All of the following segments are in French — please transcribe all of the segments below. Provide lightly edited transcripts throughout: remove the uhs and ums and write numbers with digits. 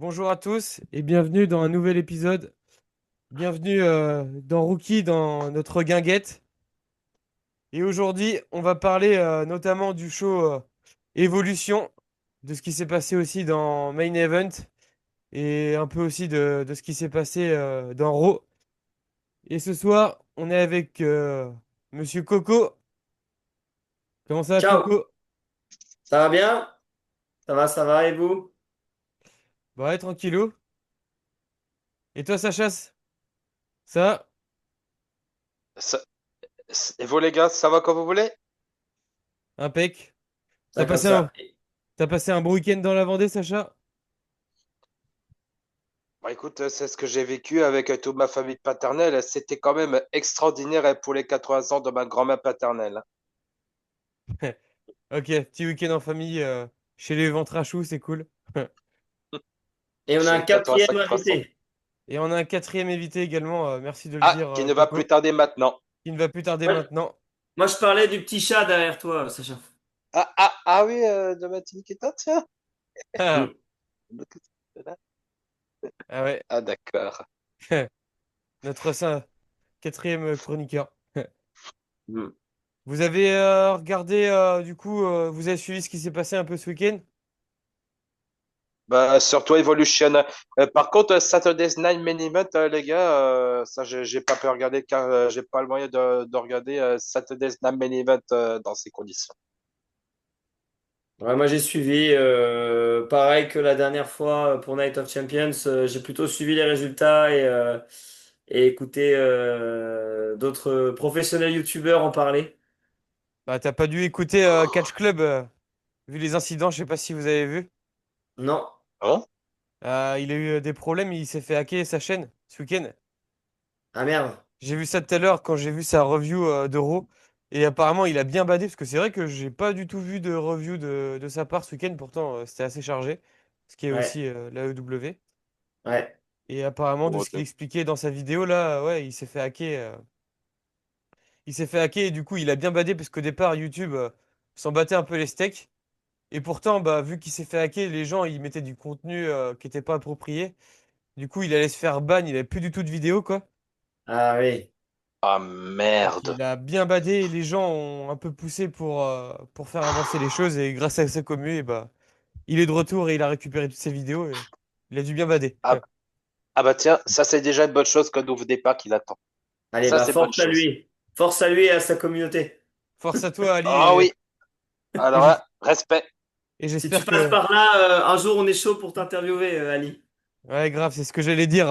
Bonjour à tous et bienvenue dans un nouvel épisode. Bienvenue dans Rookie, dans notre guinguette. Et aujourd'hui, on va parler notamment du show Evolution, de ce qui s'est passé aussi dans Main Event et un peu aussi de ce qui s'est passé dans Raw. Et ce soir, on est avec Monsieur Coco. Comment ça, Ciao, Coco? ça va bien? Ça va, et vous? Bah ouais, tranquillou. Et toi, Sacha? Ça va? Ça- Et vous les gars, ça va comme vous voulez? Impec. T'as Ça comme passé un, ça. t'as passé un bon week-end dans la Vendée, Sacha? Bah écoute, c'est ce que j'ai vécu avec toute ma famille paternelle. C'était quand même extraordinaire pour les 80 ans de ma grand-mère paternelle. Ok, petit week-end en famille chez les ventres à choux, c'est cool. Et on a Chez un les quatrième 85%. invité. Et on a un quatrième invité également, merci de le Ah, dire, qui ne va plus Coco, tarder maintenant. qui ne va plus tarder Moi, maintenant. moi, je parlais du petit chat derrière toi, Sacha. Ah oui, de ma Nikita, tiens. Ah, Mm, ah ouais, Ah d'accord. notre quatrième chroniqueur. mm. Vous avez regardé, du coup, vous avez suivi ce qui s'est passé un peu ce week-end? Bah surtout Evolution. Par contre, Saturday's Night Main Event, les gars, ça j'ai pas pu regarder car j'ai pas le moyen de regarder Saturday's Night Main Event dans ces conditions. Ouais, moi, j'ai suivi, pareil que la dernière fois pour Night of Champions, j'ai plutôt suivi les résultats et écouté d'autres professionnels youtubeurs en parler. Bah, t'as pas dû écouter Catch Club, vu les incidents, je sais pas si vous avez vu. Non. Hein? Il a eu des problèmes, il s'est fait hacker sa chaîne ce week-end. Ah merde. J'ai vu ça tout à l'heure quand j'ai vu sa review d'Euro. Et apparemment, il a bien badé, parce que c'est vrai que j'ai pas du tout vu de review de sa part ce week-end. Pourtant, c'était assez chargé, ce qui est Ouais, aussi la l'AEW. ouais. Et apparemment, de Bon, ce qu'il expliquait dans sa vidéo, là, ouais, il s'est fait hacker. Il s'est fait hacker et du coup, il a bien badé, parce qu'au départ, YouTube s'en battait un peu les steaks. Et pourtant, bah, vu qu'il s'est fait hacker, les gens, ils mettaient du contenu qui était pas approprié. Du coup, il allait se faire ban, il avait plus du tout de vidéo, quoi. Ah oui. ah Donc merde. il a bien badé et les gens ont un peu poussé pour faire avancer les choses et grâce à sa commu, et bah, il est de retour et il a récupéré toutes ses vidéos et il a dû bien bader. Ah, ah bah tiens, ça c'est déjà une bonne chose qu'on n'ouvre pas qui l'attend. Allez, Ça bah, c'est bonne force à chose. lui. Force à lui et à sa communauté. Force à toi Ali Ah oui, et alors j'es- là, respect. Si tu j'espère passes que... par là, un jour on est chaud pour t'interviewer, Ali. Ouais grave, c'est ce que j'allais dire.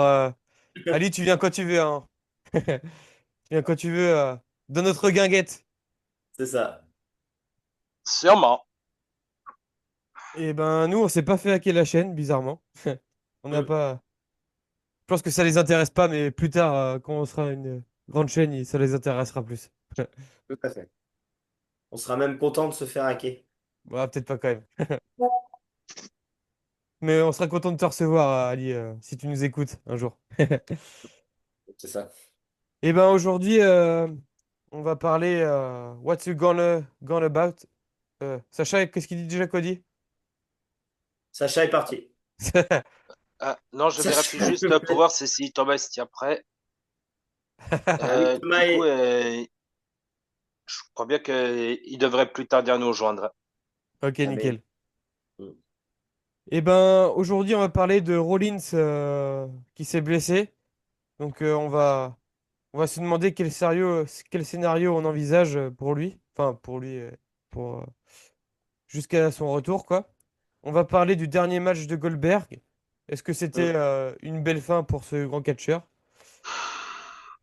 Ali, tu viens quand tu veux, hein. Tu viens quand tu veux dans notre guinguette. C'est ça. Sûrement. Et ben nous, on s'est pas fait hacker la chaîne, bizarrement. On n'a Mm, pas... Je pense que ça les intéresse pas, mais plus tard, quand on sera une grande chaîne, ça les intéressera plus. tout à fait. On sera même content de se faire hacker. Bah, peut-être pas quand même. Mais on sera content de te recevoir, Ali, si tu nous écoutes un jour. C'est ça. Et ben aujourd'hui, on va parler What you gonna about. Sacha, qu'est-ce qu'il dit déjà, Cody? Sacha est parti. Ah, non, je vérifie Sacha. juste pour voir si Thomas s'y après. Ah oui, Thomas Du coup, est... je crois bien qu'il devrait plus tarder à nous rejoindre. Ok, Ah ben... nickel. mm. Et ben aujourd'hui, on va parler de Rollins qui s'est blessé. Donc on va se demander quel scénario on envisage pour lui. Enfin, pour lui, pour jusqu'à son retour, quoi. On va parler du dernier match de Goldberg. Est-ce que c'était Mm. une belle fin pour ce grand catcheur?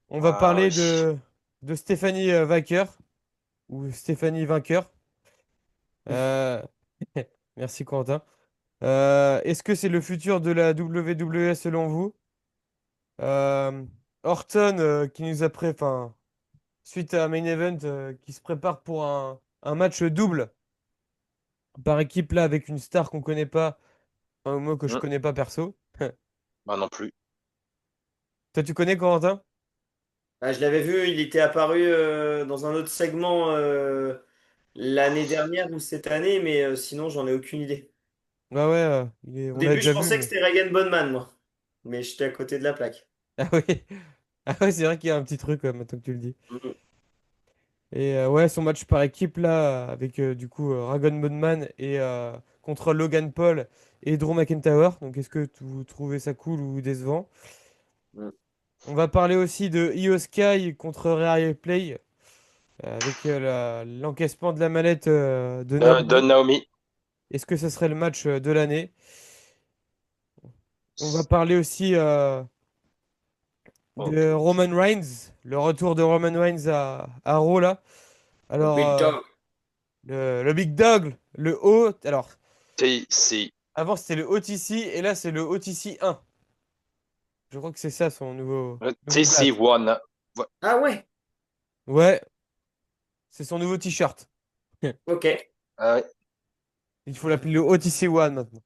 On va Ah parler oui. de Stéphanie Vainqueur, ou Stéphanie Vainqueur. Euh, Merci Quentin. Est-ce que c'est le futur de la WWE selon vous? Euh, Orton qui nous a enfin, suite à Main Event qui se prépare pour un match double par équipe là avec une star qu'on connaît pas, un mot que je Hmm, connais pas perso. bah non plus. Toi tu connais Corentin? Ah, je l'avais vu, il était apparu dans un autre segment l'année dernière ou cette année, mais sinon j'en ai aucune idée. Bah ouais, Au on l'a début, je déjà vu, pensais que mais. c'était Regan Bonman, moi. Mais j'étais à côté de la plaque. Ah oui. Ah ouais, c'est vrai qu'il y a un petit truc, maintenant que tu le dis. Mhm. Et ouais, son match par équipe, là, avec du coup Ragon Bonman et contre Logan Paul et Drew McIntyre. Donc, est-ce que vous trouvez ça cool ou décevant? Mhm. On va parler aussi de Io Sky contre Rare Play avec l'encaissement de la mallette de De Naomi. Naomi. Est-ce que ce serait le match de l'année? On va parler aussi de Ok. Roman Reigns, le retour de Roman Reigns à Raw là. Le Alors, Big Dog. le Big Dog, le haut. Alors, TC. avant c'était le OTC et là c'est le OTC 1. Je crois que c'est ça son nouveau badge. TC1. Ouais. Ah ouais, Ouais, c'est son nouveau t-shirt. ok. Ah ouais. Il faut l'appeler le OTC 1 maintenant.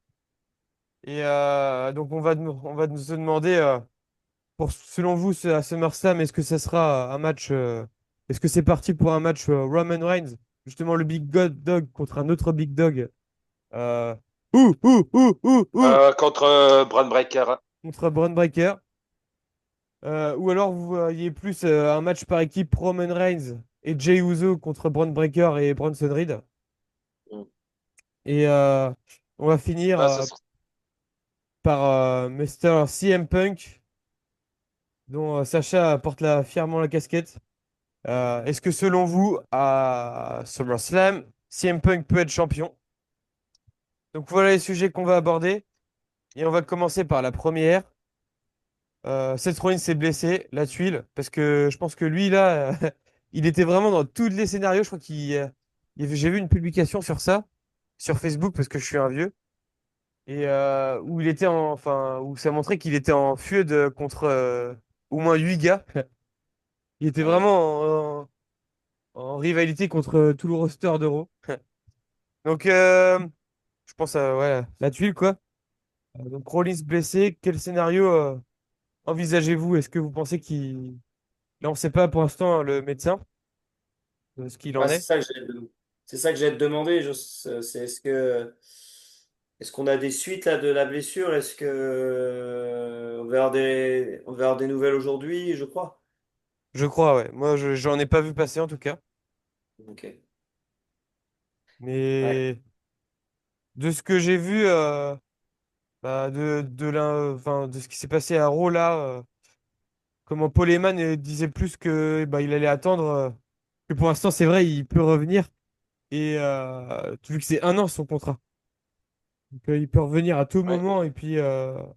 Et donc on va se demander, selon vous, à SummerSlam, est-ce que ça sera un match, est-ce que c'est parti pour un match Roman Reigns, justement le Big God Dog contre un autre Big Dog, euh, ouh, Contre Braun Breaker. contre Braun Breaker, ou alors vous voyez plus un match par équipe Roman Reigns et Jey Uso contre Braun Breaker et Bronson Reed. Mm. Et on va finir Ah, ça serait- par Mr. CM Punk, dont Sacha porte fièrement la casquette. Est-ce que selon vous, à SummerSlam, CM Punk peut être champion? Donc voilà les sujets qu'on va aborder. Et on va commencer par la première. Seth Rollins s'est blessé, la tuile, parce que je pense que lui, là, il était vraiment dans tous les scénarios. Je crois j'ai vu une publication sur ça, sur Facebook, parce que je suis un vieux, et où enfin, où ça montrait qu'il était en feud contre au moins 8 gars. Il était Ouais. vraiment en rivalité contre tout le roster d'Euro. Donc, je pense à ouais, la tuile, quoi. Donc, Rollins blessé, quel scénario envisagez-vous? Est-ce que vous pensez qu'il... Là, on ne sait pas pour l'instant hein, le médecin, ce qu'il en Ouais, est. c'est ça que j'allais te demander. C'est est-ce qu'on a des suites là de la blessure? Est-ce que on va avoir des nouvelles aujourd'hui, je crois. Je crois, ouais. Moi, j'en ai pas vu passer en tout cas. Ok. Ouais. Mais de ce que j'ai vu, bah, enfin, de ce qui s'est passé à Raw, là, comment Paul Heyman disait plus que bah, il allait attendre, que pour l'instant, c'est vrai, il peut revenir. Et vu que c'est un an son contrat. Donc, il peut revenir à tout Ouais. moment et puis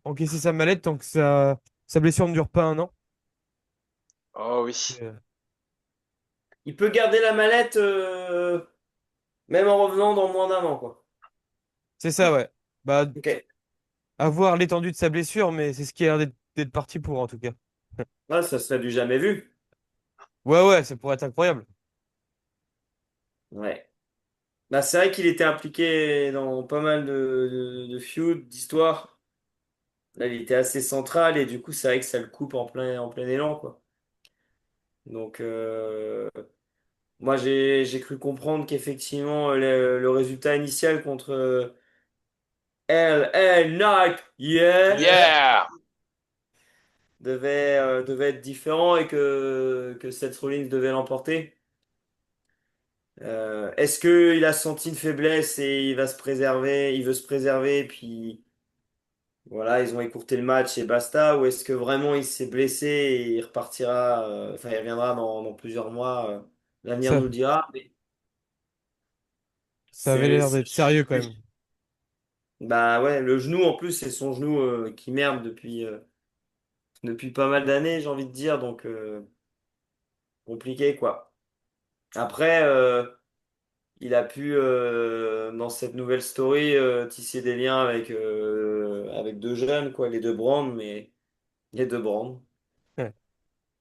encaisser sa mallette tant que sa blessure ne dure pas un an. Oh oui. Euh, Il peut garder la mallette même en revenant dans moins d'un an, quoi. c'est ça, ouais. Bah, Ok. à voir l'étendue de sa blessure, mais c'est ce qui a l'air d'être parti pour, en tout cas. Ah, ça serait du jamais vu. Ouais, ouais, ça pourrait être incroyable. Ouais. Bah, c'est vrai qu'il était impliqué dans pas mal de feuds, d'histoires. Là, il était assez central et du coup, c'est vrai que ça le coupe en plein élan, quoi. Donc, moi, j'ai cru comprendre qu'effectivement, le résultat initial contre LA Knight, yeah, Yeah! devait être différent et que Seth Rollins devait l'emporter. Est-ce qu'il a senti une faiblesse et il va se préserver, il veut se préserver, et puis voilà, ils ont écourté le match et basta, ou est-ce que vraiment il s'est blessé et il repartira, enfin il reviendra dans plusieurs mois, l'avenir Ça, nous le dira, mais ça avait l'air d'être sérieux quand même. bah ouais, le genou en plus, c'est son genou qui merde depuis pas mal d'années, j'ai envie de dire, donc compliqué quoi. Après, il a pu, dans cette nouvelle story, tisser des liens avec deux jeunes, quoi, les deux Brand, mais les deux Brand. Ouais.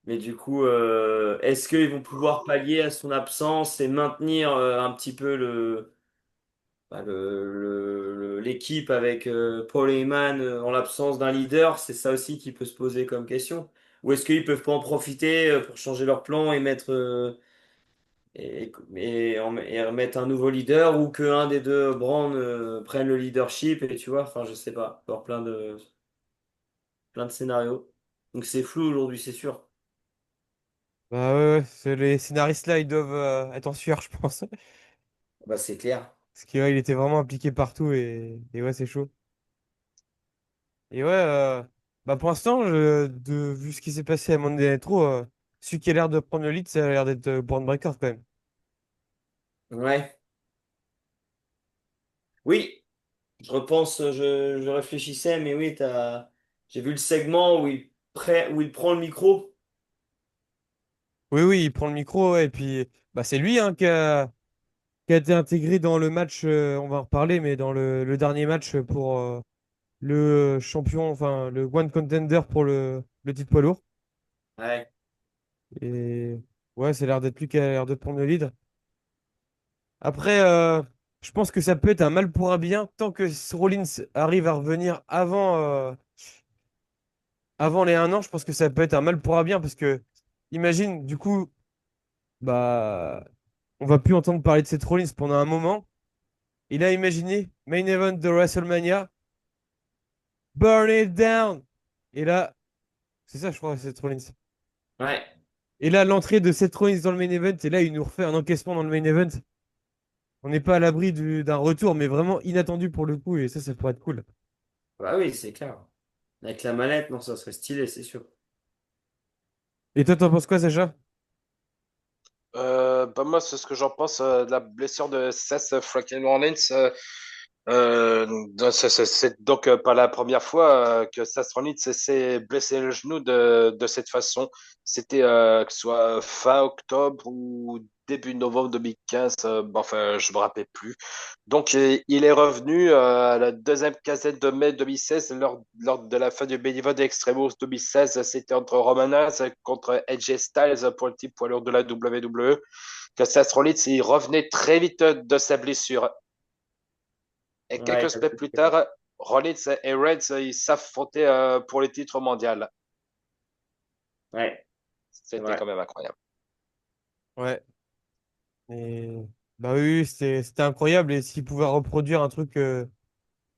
Mais du coup, est-ce qu'ils vont pouvoir pallier à son absence et maintenir un petit peu bah, l'équipe avec Paul Heyman en l'absence d'un leader? C'est ça aussi qui peut se poser comme question. Ou est-ce qu'ils peuvent pas en profiter pour changer leur plan et mettre et remettre un nouveau leader ou qu'un des deux brands prenne le leadership et tu vois, enfin je sais pas, il y avoir plein de scénarios. Donc c'est flou aujourd'hui, c'est sûr. Bah ouais, ouais, les scénaristes là, ils doivent être en sueur, je pense. Bah c'est clair. Parce qu'il ouais, il était vraiment impliqué partout et ouais, c'est chaud. Et ouais, bah pour l'instant, vu ce qui s'est passé à Monday Nitro, celui qui a l'air de prendre le lead, ça a l'air d'être Braun Breaker quand même. Ouais. Oui, je repense, je réfléchissais, mais oui, j'ai vu le segment où il prend le micro. Oui, oui, il prend le micro, ouais, et puis bah, c'est lui hein, qui a été intégré dans le match, on va en reparler, mais dans le dernier match pour le champion, enfin le One Contender pour le titre poids lourd. Ouais, Et ouais, c'est l'air d'être lui qui a l'air de prendre le lead. Après, je pense que ça peut être un mal pour un bien tant que Rollins arrive à revenir avant les 1 an. Je pense que ça peut être un mal pour un bien parce que, imagine, du coup, bah, on va plus entendre parler de Seth Rollins pendant un moment. Il a imaginé main event de WrestleMania, Burn It Down. Et là, c'est ça, je crois, Seth Rollins. ouais, Et là, l'entrée de Seth Rollins dans le main event, et là, il nous refait un encaissement dans le main event. On n'est pas à l'abri d'un retour, mais vraiment inattendu pour le coup, et ça pourrait être cool. bah oui, c'est clair. Avec la mallette, non, ça serait stylé, c'est sûr. Et toi, t'en penses quoi, Sacha? Bah moi, c'est ce que j'en pense de la blessure de Seth freaking Rollins. C'est donc pas la première fois que Seth Rollins s'est blessé le genou de cette façon. C'était que ce soit fin octobre ou début novembre 2015. Bon, enfin, je me rappelle plus. Donc, il est revenu à la deuxième quinzaine de mai 2016 lors de la fin du main event Extremos 2016. C'était entre Roman Reigns contre AJ Styles pour le titre poids lourd de la WWE. Que Seth Rollins, il revenait très vite de sa blessure. Et Ouais, quelques semaines plus tard, Rollins et Reigns, ils s'affrontaient pour le titre mondial. ouais, c'est C'était vrai. quand même incroyable. Ouais. Et bah oui, oui, c'était incroyable. Et s'il pouvait reproduire un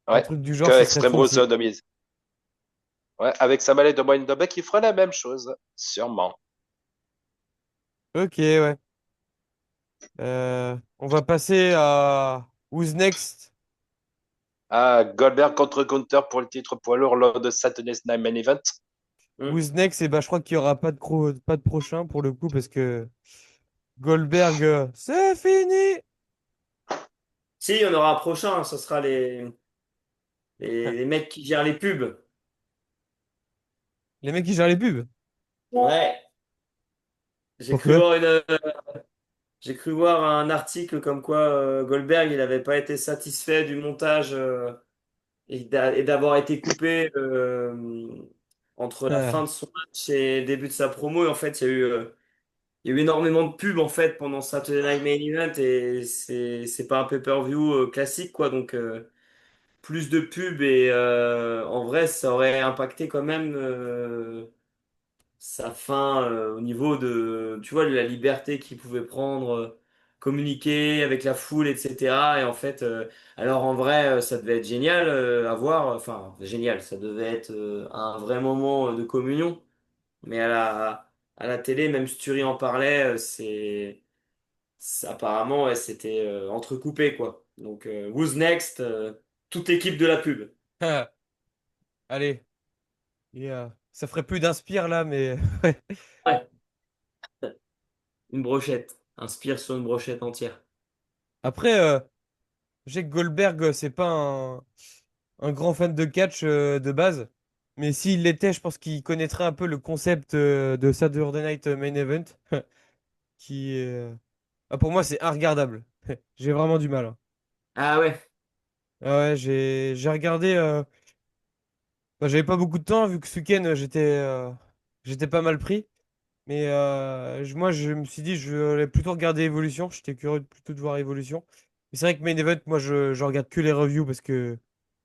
Ouais, truc du genre, que ce serait fou Extremos aussi. 2000. Ouais, avec sa mallette de Money in the Bank, il fera la même chose, sûrement. Ok, ouais. On va passer à Who's Next? Ah, Goldberg contre Gunther pour le titre poids lourd lors de Saturday's Night Main Event. Hmm. Who's Next? Et bah, je crois qu'il n'y aura pas de prochain pour le coup parce que Goldberg, c'est fini! Si, il y en aura un prochain, ce sera les mecs qui gèrent les pubs. Les mecs qui gèrent les pubs. Ouais. J'ai cru Pourquoi? voir j'ai cru voir un article comme quoi Goldberg, il n'avait pas été satisfait du montage et d'avoir été coupé entre la fin Ah, de son match et le début de sa promo. Et en fait, il y a eu énormément de pubs en fait pendant Saturday Night Main Event et c'est pas un pay-per-view classique quoi. Donc plus de pubs et en vrai, ça aurait impacté quand même sa fin au niveau de, tu vois, de la liberté qu'il pouvait prendre, communiquer avec la foule, etc. Et en fait, alors en vrai, ça devait être génial à voir, enfin, génial, ça devait être un vrai moment de communion. Mais à la télé, même Sturi en parlait, apparemment, ouais, c'était entrecoupé, quoi. Donc, Who's Next, toute équipe de la pub. ah, allez. Ça ferait plus d'inspire là, mais ouais. Ouais, une brochette. Inspire sur une brochette entière. Après, je sais que Goldberg, c'est pas un grand fan de catch de base. Mais s'il l'était, je pense qu'il connaîtrait un peu le concept de Saturday Night Main Event, qui est, pour moi, c'est regardable. J'ai vraiment du mal, hein. Ah ouais. Ah ouais, j'ai regardé. Bah, j'avais pas beaucoup de temps vu que ce week-end j'étais pas mal pris. Mais moi, je me suis dit, je vais plutôt regarder Evolution. J'étais curieux plutôt de voir Evolution. Mais c'est vrai que Main Event, moi, je regarde que les reviews parce que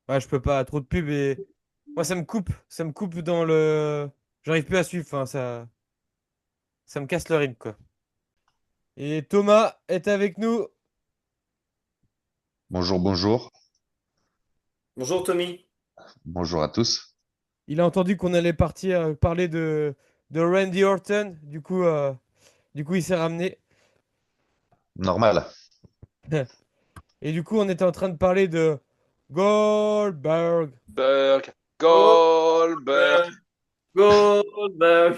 ouais, je peux pas trop de pub et moi, ça me coupe dans le. J'arrive plus à suivre. Enfin, ça me casse le rythme, quoi. Et Thomas est avec nous. Bonjour, bonjour, Bonjour Tommy. bonjour à tous. Il a entendu qu'on allait partir parler de Randy Orton. Du coup, il s'est ramené. Normal. Et du coup, on était en train de parler de Goldberg. Goldberg, Goldberg, Goldberg, Goldberg.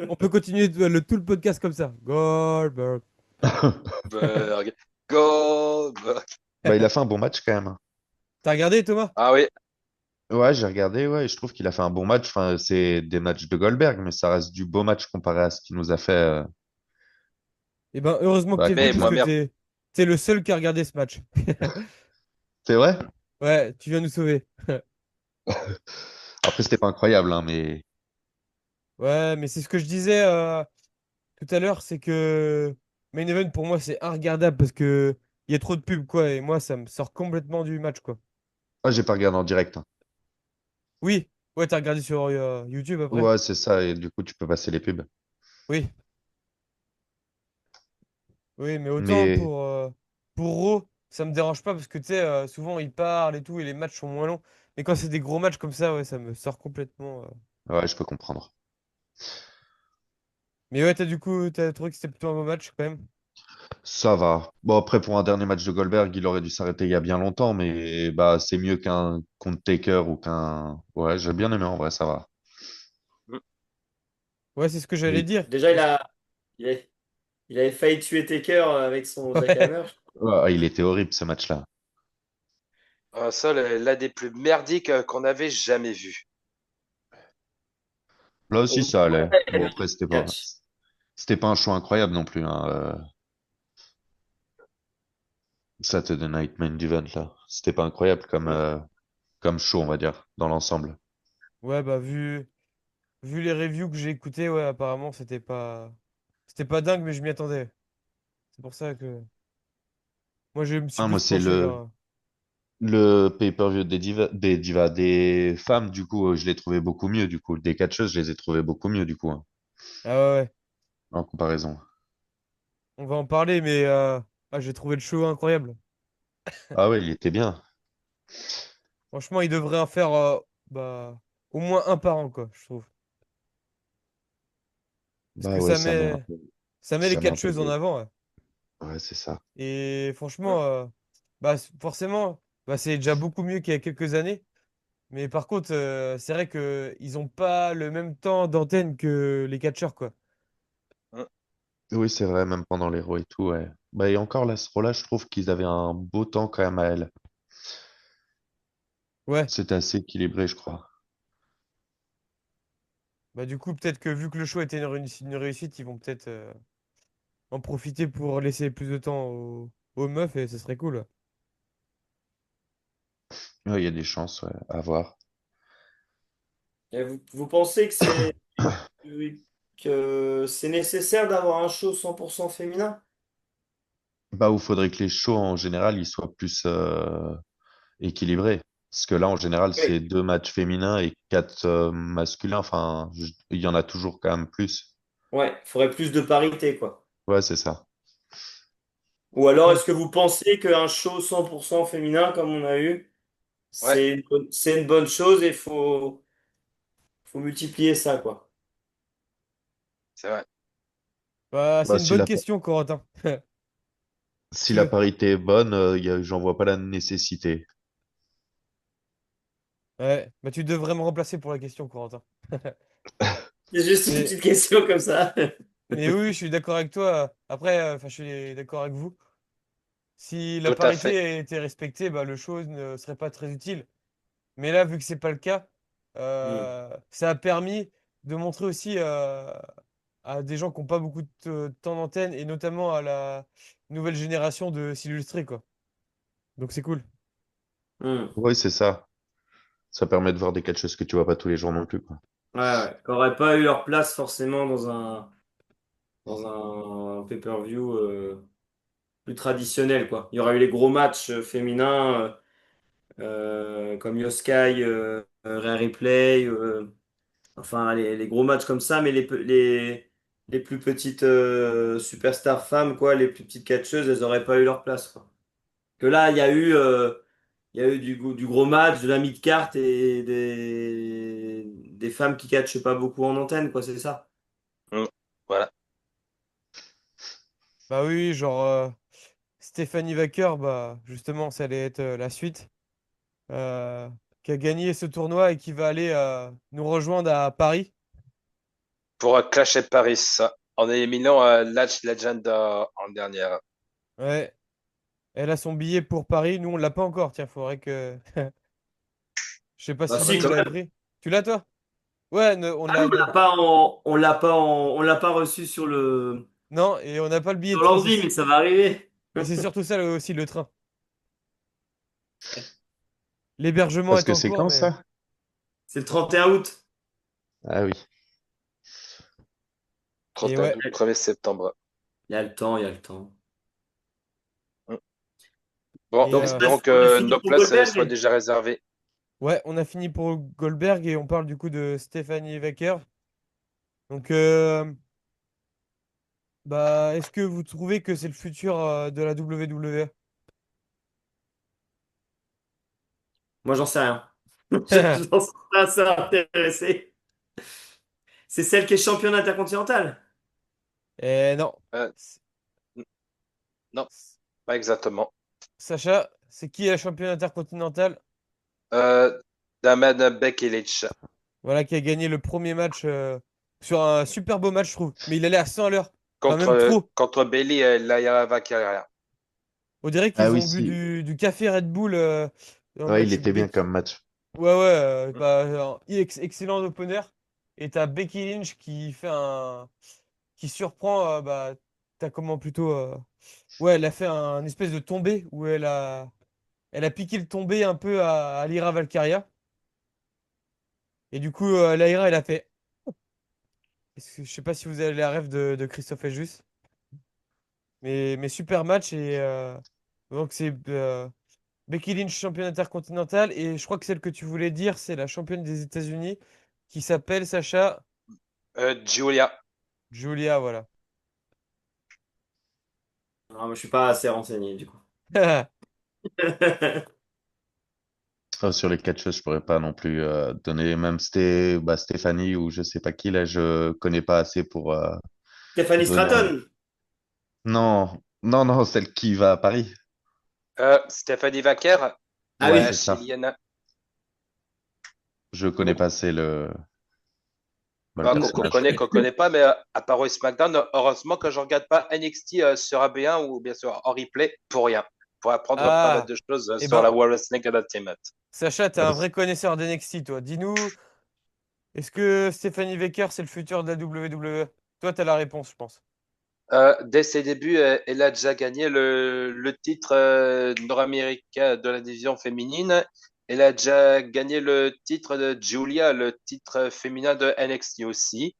On peut continuer tout le podcast comme ça. Goldberg. Goldberg, Goldberg. Bah, il a fait un bon match quand même, hein. T'as regardé, Thomas? Ah oui, Ouais, j'ai regardé, ouais, et je trouve qu'il a fait un bon match. Enfin, c'est des matchs de Goldberg, mais ça reste du beau match comparé à ce qu'il nous a fait Eh ben, heureusement que bah, t'es venu mais parce contre moi, que la... merde. t'es le seul qui a regardé ce match. C'est vrai? Ouais, tu viens nous sauver. Après, c'était pas incroyable, hein, mais Ouais, mais c'est ce que je disais tout à l'heure, c'est que Main Event pour moi c'est regardable parce que il y a trop de pubs quoi et moi ça me sort complètement du match quoi. ah, j'ai pas regardé en direct, hein. Oui, ouais, t'as regardé sur YouTube après? Ouais, c'est ça, et du coup, tu peux passer les pubs. Oui, oui, mais autant Mais pour Raw, ça me dérange pas parce que tu sais, souvent ils parlent et tout et les matchs sont moins longs. Mais quand c'est des gros matchs comme ça, ouais, ça me sort complètement. ouais, je peux comprendre. Mais ouais, t'as trouvé que c'était plutôt un beau match quand même? Ça va. Bon, après, pour un dernier match de Goldberg, il aurait dû s'arrêter il y a bien longtemps, mais bah, c'est mieux qu'un contre Taker ou qu'un. Ouais, j'ai bien aimé en vrai, ça va. Ouais, c'est ce que j'allais Mais dire. Déjà, Parce- il a- il avait failli tuer Taker avec son Ouais. jackhammer. ouais, il était horrible ce match-là. Ça, l'un des plus merdiques qu'on avait jamais vu. Là Et aussi, ça allait. Bon, ouais, après, catch. c'était pas un choix incroyable non plus, hein, Saturday Night Main Event, là. C'était pas incroyable comme show, on va dire, dans l'ensemble. Ouais, bah vu les reviews que j'ai écoutées, ouais, apparemment c'était pas dingue, mais je m'y attendais. C'est pour ça que moi je me suis Ah, moi, plus c'est penché vers. le pay-per-view des femmes, du coup, je l'ai trouvé beaucoup mieux, du coup. Des catcheuses, je les ai trouvées beaucoup mieux, du coup, hein, Ah ouais, ouais, en comparaison. on va en parler, mais j'ai trouvé le show incroyable. Ah ouais, il était bien. Franchement, il devrait en faire bah, au moins un par an, quoi, je trouve. Parce Bah que ouais, ça met un peu, ça met les ça met un peu catcheuses en de... avant, ouais. Ouais, c'est ça. Et franchement, forcément, bah, c'est déjà beaucoup mieux qu'il y a quelques années. Mais par contre, c'est vrai que ils ont pas le même temps d'antenne que les catcheurs, quoi. Oui, c'est vrai, même pendant l'Héros et tout, ouais. Bah, et encore là, ce rôle-là, je trouve qu'ils avaient un beau temps quand même à elle. Ouais. C'était assez équilibré, je crois. Bah du coup, peut-être que vu que le show était une réussite, ils vont peut-être en profiter pour laisser plus de temps aux meufs et ce serait cool. Ouais, il y a des chances, ouais, à voir. Et vous pensez que c'est nécessaire d'avoir un show 100% féminin? Bah, où faudrait que les shows, en général, ils soient plus équilibrés. Parce que là, en général, Oui. c'est deux matchs féminins et quatre masculins. Enfin, il y en a toujours quand même plus. Ouais, il faudrait plus de parité, quoi. Ouais, c'est ça. Ou alors, Hmm. est-ce que vous pensez qu'un show 100% féminin, comme on a eu, Ouais, c'est une bonne chose et faut multiplier ça, quoi. c'est vrai. Bah, c'est Bah, une bonne question, Corentin. si la Tu... parité est bonne, j'en vois pas la nécessité. Ouais, bah, tu devrais me remplacer pour la question, Corentin. C'est juste une Mais, petite question comme ça. mais oui, je suis d'accord avec toi. Après, enfin, je suis d'accord avec vous. Si la Tout à fait. parité était respectée, bah, le show ne serait pas très utile. Mais là, vu que c'est pas le cas, Hmm. ça a permis de montrer aussi à des gens qui n'ont pas beaucoup de temps d'antenne et notamment à la nouvelle génération de s'illustrer, quoi. Donc c'est cool. Hmm. Oui, c'est ça. Ça permet de voir des catcheuses que tu vois pas tous les jours non plus, quoi. Ouais, ouais. Qui n'auraient pas eu leur place forcément dans un pay-per-view plus traditionnel, quoi. Il y aurait eu les gros matchs féminins comme Yoskai, Rhea Ripley, enfin les gros matchs comme ça, mais les plus petites superstars femmes, quoi, les plus petites catcheuses, elles auraient pas eu leur place, quoi. Que là, il y a eu du gros match, de la mid-card et des femmes qui catchent pas beaucoup en antenne, quoi, c'est ça. Mm. Voilà. Bah oui, genre Stéphanie Wacker, bah justement, ça allait être la suite, euh, qui a gagné ce tournoi et qui va aller nous rejoindre à Paris. Pour clasher Paris, en éliminant Latch Legend en dernière. Ouais, elle a son billet pour Paris. Nous, on l'a pas encore. Tiens, faudrait que. Je sais pas Bah si vous, si, vous quand l'avez même. pris. Tu l'as, toi? Ouais, on Ah, l'a. on l'a pas reçu sur Non, et on n'a pas le billet de sur train. l'ordi, mais ça va arriver. Mais c'est surtout ça aussi le train. L'hébergement Parce est que en c'est cours, quand mais. ça? C'est le 31 août. Ah oui. Et 31 ouais. août, 1er septembre. Il y a le temps, il y a le temps. Mm. Bon, Et Donc, espérons on a que fini nos pour places soient Goldberg. déjà réservées. ouais, on a fini pour Goldberg et on parle du coup de Stephanie Wacker. Donc, bah, est-ce que vous trouvez que c'est le futur de la WWE? Moi, j'en sais rien. J'en suis pas assez intéressé. C'est celle qui est championne intercontinentale. Non. Euh, S- n- non, s- pas exactement. Sacha, c'est qui est la championne intercontinentale? Euh, Daman Becky Lynch Voilà, qui a gagné le premier match sur un super beau match, je trouve. Mais il allait à 100 à l'heure. Enfin, même trop. contre Bailey Laia Vaquera. On dirait Ah qu'ils oui, ont bu si. du café Red Bull dans le Ouais, il match. était bien comme match. Ouais, ouais, bah, excellent opener. Et t'as Becky Lynch qui fait un. Qui surprend. Bah, t'as comment plutôt. Ouais, elle a fait un espèce de tombé où elle a piqué le tombé un peu à Lyra Valkyria. Et du coup, Lyra, elle a fait. Je sais pas si vous avez la rêve de Christophe Ejus. Mais super match. Et donc, c'est Becky Lynch, championne intercontinentale. Et je crois que celle que tu voulais dire, c'est la championne des États-Unis qui s'appelle Sacha Julia. Julia. Voilà. Non, moi, je suis pas assez renseigné, du coup. Sur les catcheuses, je pourrais pas non plus donner, même Stéphanie ou je sais pas qui, là, je connais pas assez pour Stephanie donner un. Stratton. Non, non, non, celle qui va à Paris. Stephanie Vaquer. Ah Ouais, oui. c'est Ouais, ça. chilienne. Je connais pas assez le Bah, personnage. qu'on connaît pas, mais à part au SmackDown, heureusement que je regarde pas NXT sur AB1 ou bien sûr en replay pour rien. Pour apprendre pas mal Ah, de choses eh sur la ben, World Wrestling Entertainment. Sacha, t'es Ouais, un vrai connaisseur d'NXT, toi. Dis-nous, est-ce que Stephanie Baker, c'est le futur de la WWE? Toi, t'as la réponse, je pense. Dès ses débuts, elle a déjà gagné le titre nord-américain de la division féminine. Elle a déjà gagné le titre de Julia, le titre féminin de NXT aussi.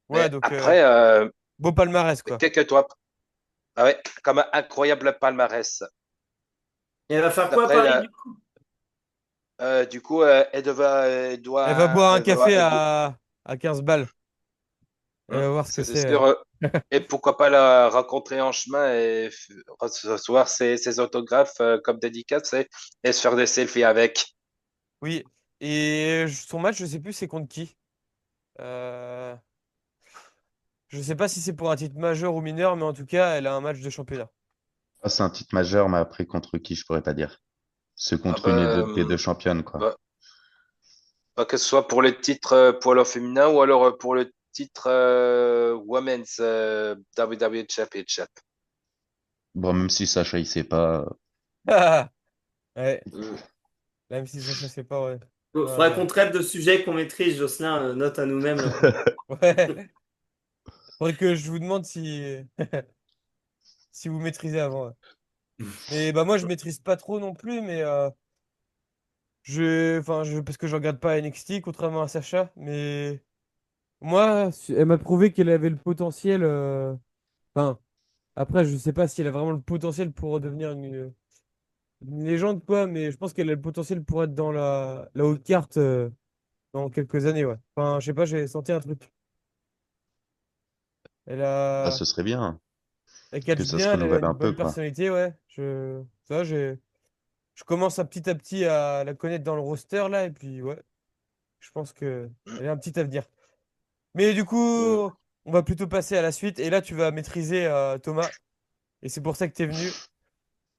Ouais, Mais donc, après, beau palmarès, quoi. quelques toi. Ah ouais, comme un incroyable palmarès. Et elle va faire quoi à Après, Paris, du coup? du coup, Elle va boire un café elle doit, à 15 balles. Elle va voir ce que ça c'est c'est. sûr. Et pourquoi pas la rencontrer en chemin et recevoir ses autographes comme dédicace et se faire des selfies avec. Oui. Et son match, je sais plus c'est contre qui. Euh, Je sais pas si c'est pour un titre majeur ou mineur, mais en tout cas, elle a un match de championnat. Ah, c'est un titre majeur, mais après, contre qui, je pourrais pas dire. C'est Ah contre des deux bah, championnes, quoi. bah, que ce soit pour le titre poids lourd féminin ou alors pour le titre Women's WWE Championship. Bon, même si Sacha, il sait pas. Ouais, Hmm. même si Sacha sait pas, ouais. Faudrait Ouais. qu'on traite de sujets qu'on maîtrise, Jocelyn, note à nous-mêmes, là. Ouais. Faudrait que je vous demande si vous maîtrisez avant. Ouais. Mais bah moi je maîtrise pas trop non plus, mais parce que je regarde pas NXT contrairement à Sacha, mais moi elle m'a prouvé qu'elle avait le potentiel. Enfin après je sais pas si elle a vraiment le potentiel pour devenir une légende quoi, mais je pense qu'elle a le potentiel pour être dans la haute carte dans quelques années ouais. Enfin je sais pas, j'ai senti un truc. Elle Bah, a... ce serait bien Elle que catch ça se bien, elle a renouvelle une un peu, bonne quoi. personnalité, ouais. Ça, je commence à petit à la connaître dans le roster, là, et puis, ouais, je pense que elle a un petit avenir. Mais du coup, Mm. on va plutôt passer à la suite, et là, tu vas maîtriser Thomas, et c'est pour ça que tu es venu.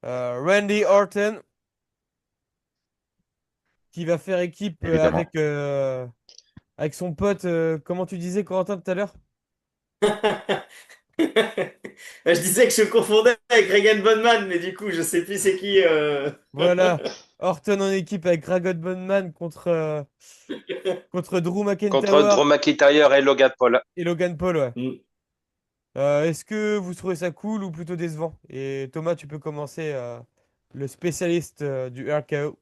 Randy Orton, qui va faire équipe Évidemment. avec son pote, comment tu disais, Corentin, tout à l'heure? Je disais que je confondais avec Regan Bonman, mais du coup, je sais plus c'est qui. Voilà, Orton en équipe avec Dragon Bonman contre Drew Contre McIntyre Drew McIntyre et Logan Paul. et Logan Paul, ouais. Mm. Est-ce que vous trouvez ça cool ou plutôt décevant? Et Thomas, tu peux commencer, le spécialiste du RKO.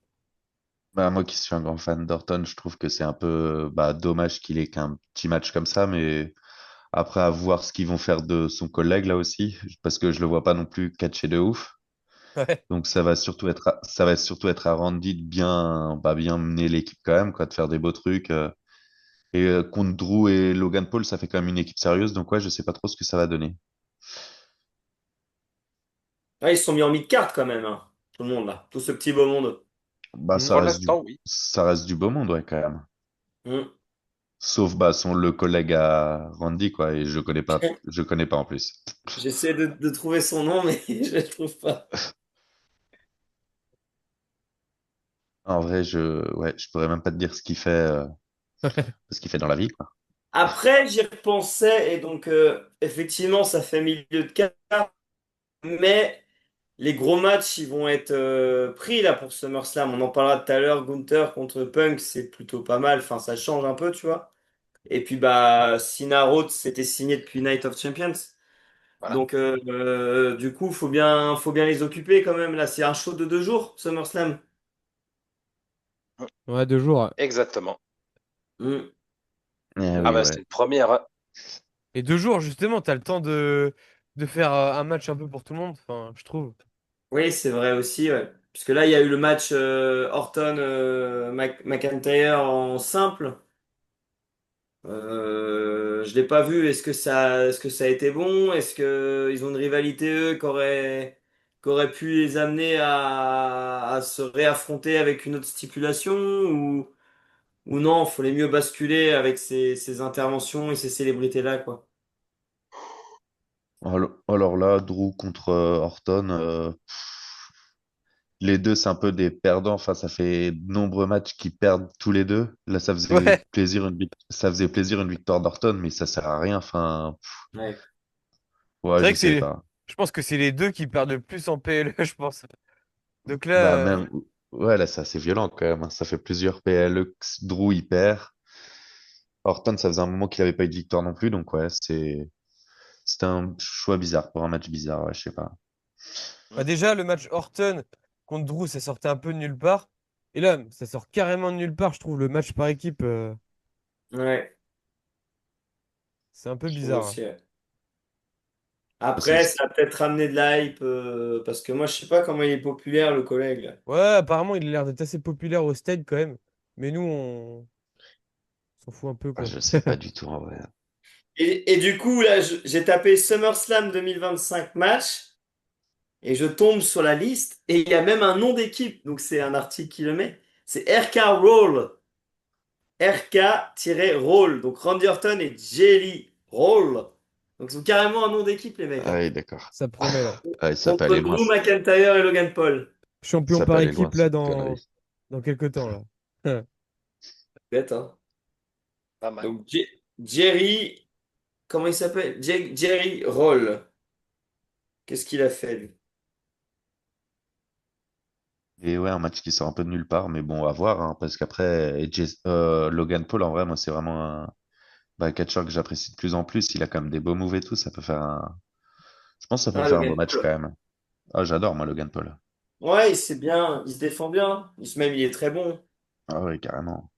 Bah, moi qui suis un grand fan d'Orton, je trouve que c'est un peu bah, dommage qu'il ait qu'un petit match comme ça, mais après à voir ce qu'ils vont faire de son collègue là aussi, parce que je le vois pas non plus catcher de ouf. Ouais. Donc ça va surtout être à Randy de bien, bah, bien mener l'équipe quand même, quoi, de faire des beaux trucs. Contre Drew et Logan Paul, ça fait quand même une équipe sérieuse, donc ouais, je sais pas trop ce que ça va donner. Ah, ils se sont mis en mid-card quand même, hein. Tout le monde là, tout ce petit beau monde. Bah Mm. Pour l'instant, oui. ça reste du beau monde, ouais, quand même. Mm. Sauf bah le collègue à Randy, quoi, et je connais pas en plus. J'essaie de trouver son nom, mais je ne trouve pas. En vrai, je pourrais même pas te dire ce qu'il fait dans la vie, quoi. Après, j'y repensais, et donc, effectivement, ça fait milieu de carte, mais les gros matchs, ils vont être pris là pour SummerSlam. On en parlera tout à l'heure. Gunther contre Punk, c'est plutôt pas mal. Enfin, ça change un peu, tu vois. Et puis, bah, Cena Rhodes, c'était signé depuis Night of Champions. Voilà. Donc, du coup, faut bien les occuper quand même. Là, c'est un show de 2 jours, SummerSlam. Ouais, 2 jours, ouais. Exactement. Mm. Eh Ah oui, bah, ouais. c'est une première, hein. Et 2 jours, justement, t'as le temps de faire un match un peu pour tout le monde, enfin, je trouve. Oui, c'est vrai aussi, ouais. Puisque là, il y a eu le match Orton McIntyre en simple. Je l'ai pas vu. Est-ce que ça a été bon? Est-ce que ils ont une rivalité eux qui aurait pu les amener à se réaffronter avec une autre stipulation ou non? Faut les mieux basculer avec ces interventions et ces célébrités-là, quoi. Alors là, Drew contre Orton, les deux, c'est un peu des perdants. Enfin, ça fait de nombreux matchs qui perdent tous les deux. Là, Ouais, ça faisait plaisir une victoire d'Orton, mais ça sert à rien. Enfin, Ouais. ouais, c'est vrai je que sais pas. je pense que c'est les deux qui perdent le plus en PLE, je pense. Donc là, Bah, même, ouais, là, c'est assez violent quand même, hein. Ça fait plusieurs PLE que Drew, il perd. Orton, ça faisait un moment qu'il avait pas eu de victoire non plus, donc ouais, c'était un choix bizarre pour un match bizarre, ouais, je sais pas. bah déjà, le match Orton contre Drew, ça sortait un peu de nulle part. Et là, ça sort carrément de nulle part, je trouve, le match par équipe. Ouais, C'est un peu je trouve bizarre, hein. aussi, ouais. C'est Après, ça a peut-être ramené de la hype, parce que moi, je sais pas comment il est populaire, le collègue, là. Ouais, apparemment, il a l'air d'être assez populaire au stade quand même. Mais nous, on s'en fout un peu, Ah, quoi. je sais pas du tout en vrai. Et du coup, là, j'ai tapé SummerSlam 2025 match, et je tombe sur la liste, et il y a même un nom d'équipe, donc c'est un article qui le met. C'est RK Roll. RK-Roll. Donc Randy Orton et Jelly Roll. Donc ils ont carrément un nom d'équipe, les mecs, Ah hein. oui, d'accord. Ça promet, là. Ah, oui, ça peut Contre aller loin. Drew McIntyre et Logan Paul. Champion Ça peut par aller loin, équipe, là, cette connerie. dans quelques temps, là. Bête, hein. Pas mal. Donc Jerry, comment il s'appelle? Jerry Roll. Qu'est-ce qu'il a fait, lui? Et ouais, un match qui sort un peu de nulle part, mais bon, à voir, hein, parce qu'après, Logan Paul, en vrai, moi, c'est vraiment un bah, catcheur que j'apprécie de plus en plus. Il a quand même des beaux moves et tout. Je pense que ça peut Ah, faire un Logan beau match quand Paul. même. Ah, j'adore, moi, Logan Paul. Ouais, il sait bien, il se défend bien. Même, il est très bon. Ah ouais, carrément.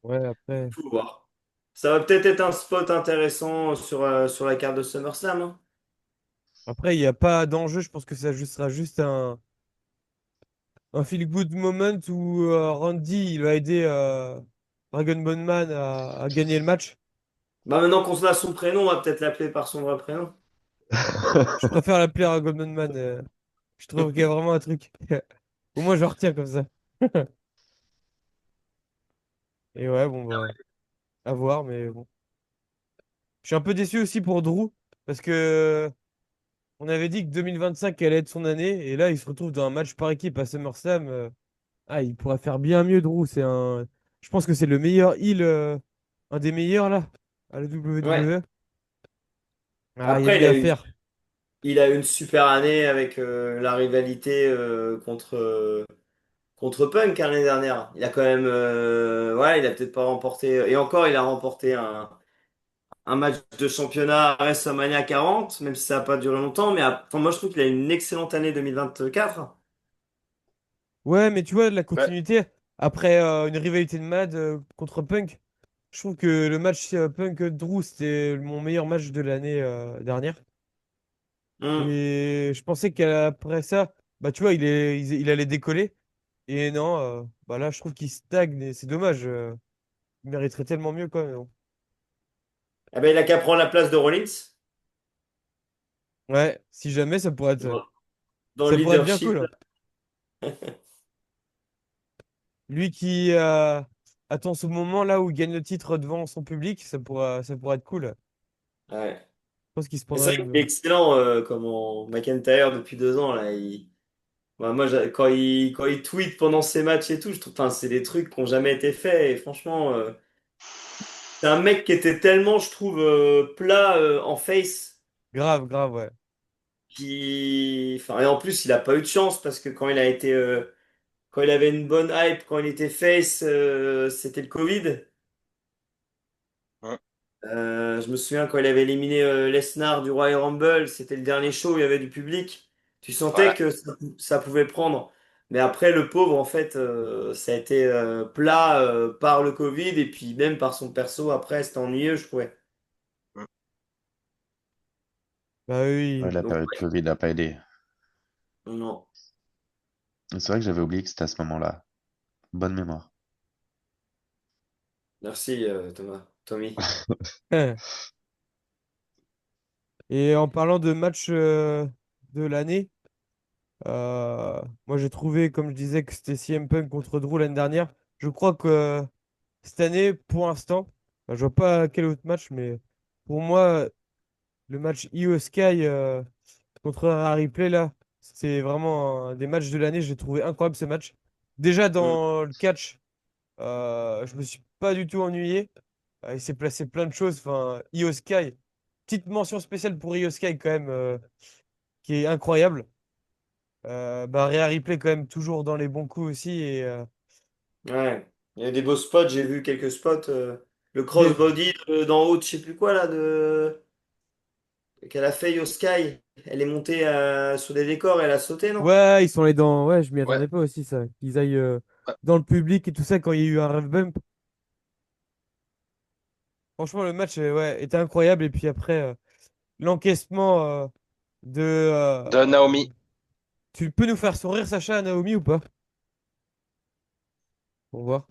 Ouais, après. Faut voir. Ça va peut-être être un spot intéressant sur la carte de SummerSlam, hein. Après, il n'y a pas d'enjeu. Je pense que ça sera juste un feel-good moment où Randy il va aider Dragon Bone Man à gagner le match. Bah maintenant qu'on a son prénom, on va peut-être l'appeler par son vrai prénom. Je préfère l'appeler un Goldman Man. Je trouve qu'il y a vraiment un truc. Au moins, je retiens comme ça. Et ouais, bon, bah, à voir, mais bon. Je suis un peu déçu aussi pour Drew, parce que on avait dit que 2025 allait être son année, et là, il se retrouve dans un match par équipe à SummerSlam. Ah, il pourrait faire bien mieux, Drew. Je pense que c'est le meilleur heel, un des meilleurs là, à la Ouais. WWE. Ah, il y a Après, mieux à faire. il a eu une super année avec la rivalité contre Punk hein, l'année dernière. Il a quand même, ouais, il a peut-être pas remporté, et encore, il a remporté un match de championnat à WrestleMania 40, même si ça n'a pas duré longtemps. Mais enfin, moi, je trouve qu'il a une excellente année 2024. Ouais, mais tu vois, de la Ouais. continuité, après une rivalité de Mad contre Punk, je trouve que le match Punk-Drew, c'était mon meilleur match de l'année dernière. Hmm. Et je pensais qu'après ça, bah tu vois, il allait décoller. Et non, bah là, je trouve qu'il stagne et c'est dommage. Il mériterait tellement mieux quand même. Hein. Eh ben, il a qu'à prendre la place de Rollins Ouais, si jamais, dans, dans le ça pourrait être bien leadership. cool. Hein. Lui qui attend ce moment là où il gagne le titre devant son public, ça pourrait être cool. Ouais. Je pense qu'il se Mais c'est prendrait vrai qu'il est une. excellent, comment McIntyre depuis 2 ans là. Bah, moi, quand il tweet pendant ses matchs et tout, je trouve, enfin, c'est des trucs qui n'ont jamais été faits. Et franchement, c'est un mec qui était tellement, je trouve, plat en face. Grave, grave, ouais. Enfin, et en plus, il a pas eu de chance parce que quand il avait une bonne hype, quand il était face, c'était le Covid. Hein. Je me souviens quand il avait éliminé Lesnar du Royal Rumble, c'était le dernier show où il y avait du public. Tu sentais Ouais. que ça pouvait prendre. Mais après, le pauvre, en fait, ça a été plat par le Covid et puis même par son perso. Après, c'était ennuyeux, je trouvais. Mm. Bah Ouais, oui. la Donc, période Covid n'a pas aidé. non. C'est vrai que j'avais oublié que c'était à ce moment-là. Bonne mémoire. Merci, Thomas. Tommy. Et en parlant de match de l'année, moi j'ai trouvé, comme je disais, que c'était CM Punk contre Drew l'année dernière. Je crois que cette année, pour l'instant, bah, je vois pas quel autre match, mais pour moi, le match Io Sky contre Harry Play, là, c'est vraiment un des matchs de l'année. J'ai trouvé incroyable ce match. Déjà Mm. dans le catch, je me suis pas du tout ennuyé. Il s'est placé plein de choses. Enfin, Io Sky, petite mention spéciale pour Io Sky quand même, qui est incroyable. Bah, Rhea Ripley quand même toujours dans les bons coups aussi. Et, Ouais. Il y a des beaux spots, j'ai vu quelques spots. Le des- crossbody d'en haut, de je sais plus quoi, là, qu'elle a fait Yo Sky. Elle est montée sur des décors et elle a sauté, non? Ouais, ils sont allés dans. Ouais, je m'y Ouais. attendais pas aussi, ça. Qu'ils aillent Ouais. dans le public et tout ça quand il y a eu un ref bump. Franchement, le match ouais, était incroyable. Et puis après, l'encaissement de. De Naomi. Tu peux nous faire sourire, Sacha, Naomi, ou pas? Pour voir.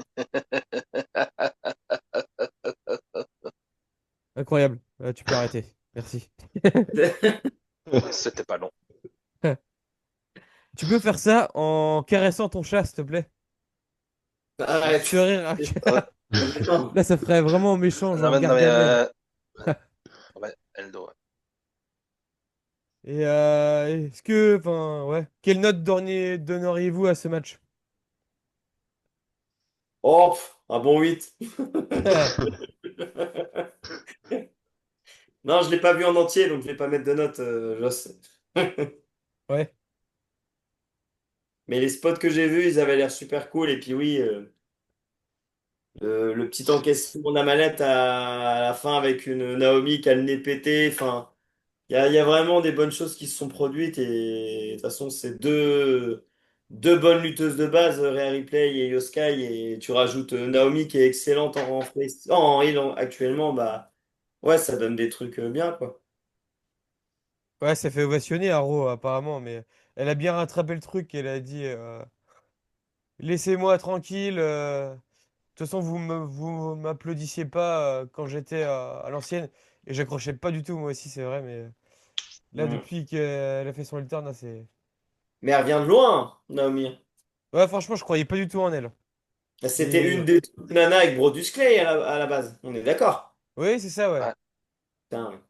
Incroyable. Tu peux arrêter. Merci. C'était pas long. Tu peux faire ça en caressant ton chat, s'il te plaît. Juste ce Arrête. rire. Ouais. Non. Là, ça ferait vraiment méchant, Non, genre mais, non, mais, Gargamel. ouais, Eldo. Ouais. Et est-ce que, enfin, ouais, quelle note donneriez-vous à ce match? Oh, un bon 8. Non, je l'ai pas vu en entier, donc je vais pas mettre de notes, Joss. Ouais, Mais les spots que j'ai vus, ils avaient l'air super cool. Et puis oui, le petit encaissement de la manette à la fin avec une Naomi qui a le nez pété. Enfin, il y a vraiment des bonnes choses qui se sont produites. Et de toute façon, c'est deux bonnes lutteuses de base, Rhea Ripley et Io Sky. Et tu rajoutes Naomi qui est excellente en heel actuellement. Bah ouais, ça donne des trucs bien, quoi. ouais, ça fait ovationner Haro apparemment, mais elle a bien rattrapé le truc. Elle a dit laissez-moi tranquille. toute façon, vous m'applaudissiez pas quand j'étais à l'ancienne. Et j'accrochais pas du tout, moi aussi, c'est vrai. Mais là, Mm. depuis qu'elle a fait son return, là, c'est. Mais elle revient de loin, Naomi. Ouais, franchement, je croyais pas du tout en elle. C'était une Et des nanas avec Brodus Clay à la base. On est d'accord. oui, c'est ça, ouais. Ouais. Putain,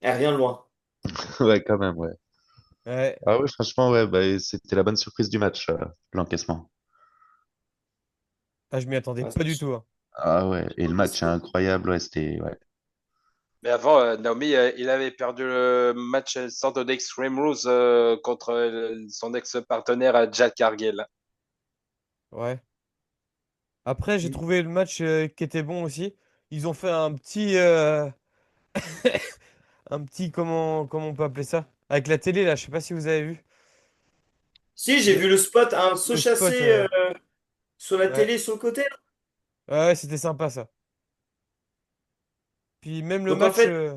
elle revient de loin. Ouais, quand même, ouais. Ouais. Ah ouais, franchement, ouais, bah, c'était la bonne surprise du match, l'encaissement. Ah, je m'y attendais Ouais, pas du tout, hein. Ah ouais, et le match est incroyable, ouais, c'était, ouais. Mais avant, Naomi, il avait perdu le match Centre d'Extreme Rules contre son ex-partenaire Jack Cargill. Ouais. Après, j'ai Mm. trouvé le match qui était bon aussi. Ils ont fait un petit, comment on peut appeler ça? Avec la télé, là, je sais pas si vous avez vu. Si, j'ai Le, vu le spot, un saut le spot, chassé sur la ouais. télé sur le côté, là. Ouais, ouais, c'était sympa, ça. Puis même le Donc en match... fait,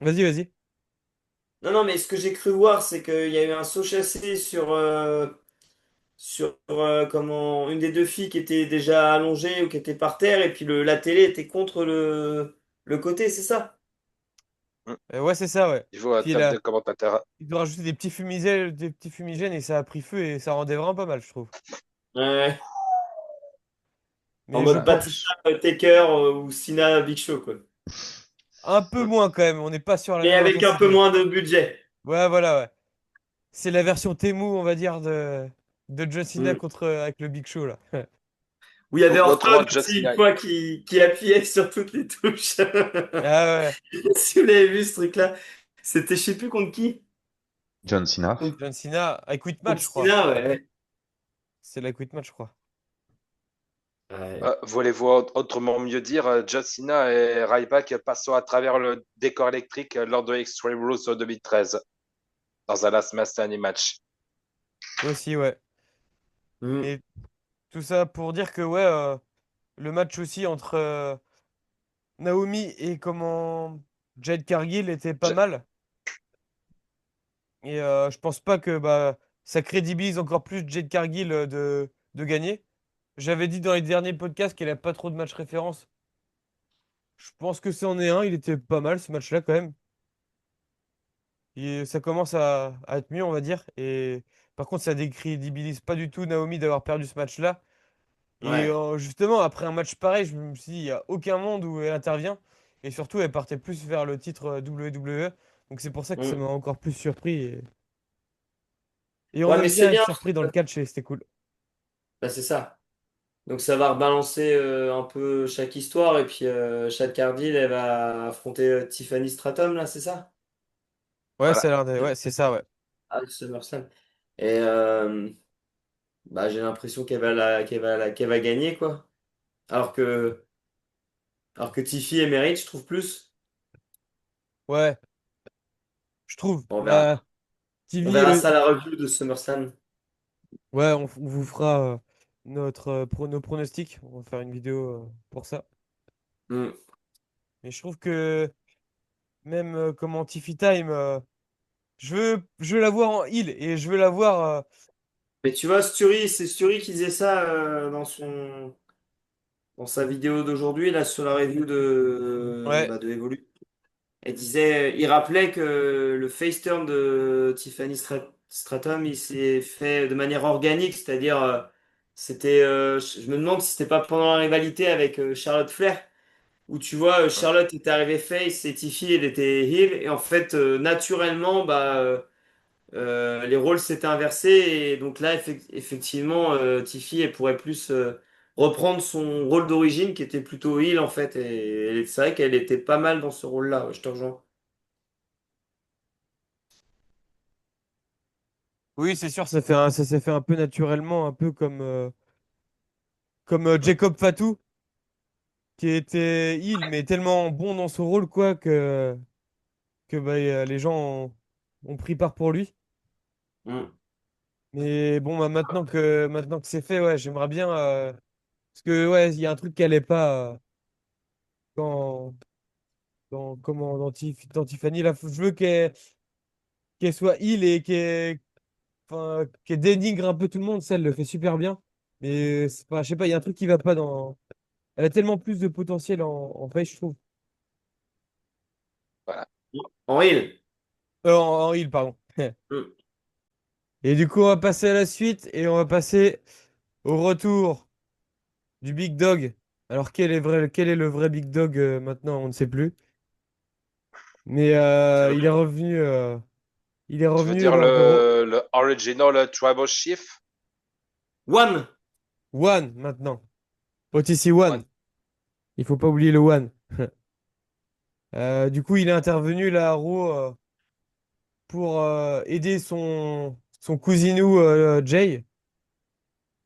Vas-y, vas-y. non, non, mais ce que j'ai cru voir, c'est qu'il y a eu un saut chassé sur comment, une des deux filles qui était déjà allongée ou qui était par terre, et puis la télé était contre le côté, c'est ça? Hmm. Ouais, c'est ça, ouais. Il faut en Puis termes de là, commentateur. ils ont rajouté des petits fumigènes et ça a pris feu et ça rendait vraiment pas mal, je trouve. Ouais. En Mais je mode pense Batista Taker ou Cena Big Show, quoi. un peu moins quand même. On n'est pas sur la Mais même avec un peu intensité. moins de budget. Ouais, voilà, ouais. C'est la version Temu, on va dire, de John Cena Mm. contre, avec le Big Show, là. Où il y avait Orton L'autre John aussi une Cena. fois qui appuyait sur toutes les touches. Ah ouais, Si vous l'avez vu ce truc-là, c'était je sais plus contre qui. John Cena. Contre, John Cena, I Quit Match, contre je crois. Cena, ouais. C'est la Quit Match, je crois. Ouais. Voulez-vous autrement mieux dire, John Cena et Ryback passant à travers le décor électrique lors de Extreme Rules en 2013 dans un Last Man Standing match. Aussi, ouais. Mm. Et tout ça pour dire que, ouais, le match aussi entre Naomi et comment Jade Cargill était pas Je- mal. Et je pense pas que bah, ça crédibilise encore plus Jade Cargill de gagner. J'avais dit dans les derniers podcasts qu'elle a pas trop de matchs références. Je pense que c'en est un. Il était pas mal ce match-là quand même. Et ça commence à être mieux, on va dire. Et par contre, ça décrédibilise pas du tout Naomi d'avoir perdu ce match-là. Et Ouais. justement, après un match pareil, je me suis dit, il n'y a aucun monde où elle intervient. Et surtout, elle partait plus vers le titre WWE. Donc c'est pour ça que ça Mm. m'a encore plus surpris. Et on Ouais, aime mais c'est bien être bien. surpris dans le catch et c'était cool. Bah, c'est ça. Donc ça va rebalancer un peu chaque histoire. Et puis Chad Cardile, elle va affronter Tiffany Stratton, là, c'est ça? Ouais, Voilà. ça a l'air de... Ouais, c'est ça, ouais. Ah, le SummerSlam. Et bah, j'ai l'impression qu'elle va gagner, quoi. Alors que, alors que Tiffy et mérite, je trouve plus. Ouais, je trouve. Bon, Bah, on TV, verra ça à la review de SummerSlam. ouais, on vous fera nos pronostics. On va faire une vidéo pour ça. Mm. Mais je trouve que même comment Tiffy Time, je veux la voir en heal et je veux la voir. Mais tu vois, Sturi, c'est Sturi qui disait ça dans sa vidéo d'aujourd'hui, là, sur la review Ouais, de Evolution. Elle disait, il rappelait que le face turn de Tiffany Stratton, il s'est fait de manière organique, c'est-à-dire, je me demande si c'était pas pendant la rivalité avec Charlotte Flair, où tu vois, Charlotte était arrivée face et Tiffy, elle était heel, et en fait, naturellement, les rôles s'étaient inversés, et donc là, effectivement, Tiffy, elle pourrait plus reprendre son rôle d'origine, qui était plutôt heel, en fait, et c'est vrai qu'elle était pas mal dans ce rôle-là, ouais, je te rejoins. oui, c'est sûr, ça s'est fait un peu naturellement, un peu comme Jacob Fatou, qui était heal, mais tellement bon dans son rôle, quoi, que bah, les gens ont pris part pour lui. Mm. Mais bon, bah, maintenant que c'est fait, ouais, j'aimerais bien. Parce que, ouais, il y a un truc qu'elle n'est pas dans, dans Tiffany. Là, je veux qu'elle soit heal et qu'elle dénigre un peu tout le monde. Ça, elle le fait super bien. Mais c'est pas, je sais pas, il y a un truc qui va pas dans. Elle a tellement plus de potentiel en face, je trouve. Voilà. En heal. En heal, pardon. Hmm. Et du coup, on va passer à la suite et on va passer au retour du Big Dog. Alors, quel est le vrai Big Dog maintenant? On ne sait plus. Mais il est Tu veux revenu dire lors de le original Tribal Chief? One. One maintenant. OTC One. One. Il faut pas oublier le One. Du coup, il est intervenu là à Raw pour aider son cousinou Jay.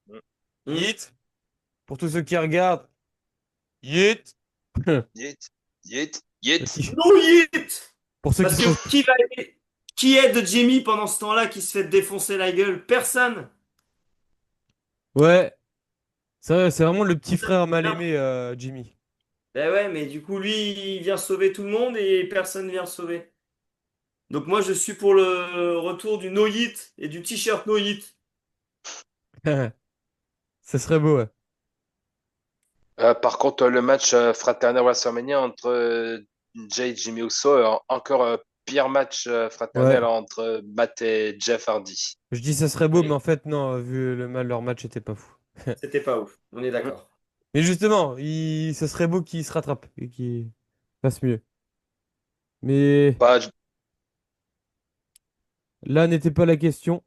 Hmm. Yeet. Pour tous ceux qui regardent. Yeet. Yeet, yeet, yeet. Qui- No hit! Pour ceux qui Parce que sont. qui aide Jimmy pendant ce temps-là qui se fait défoncer la gueule? Personne. Ouais, c'est vraiment le petit frère mal aimé, Jimmy. Ben ouais, mais du coup, lui, il vient sauver tout le monde et personne vient le sauver. Donc moi, je suis pour le retour du no hit et du t-shirt no hit. Ça serait beau, ouais. Par contre, le match fraternel WrestleMania entre Jay et Jimmy Uso, encore pire match Ouais. fraternel entre Matt et Jeff Hardy. Je dis ça serait beau, mais Oui, en fait, non, vu leur match était pas fou. c'était pas ouf. On est Mm. d'accord. Mais justement, ça serait beau qu'il se rattrape et qu'il fasse mieux. Mais Bah, là n'était pas la question.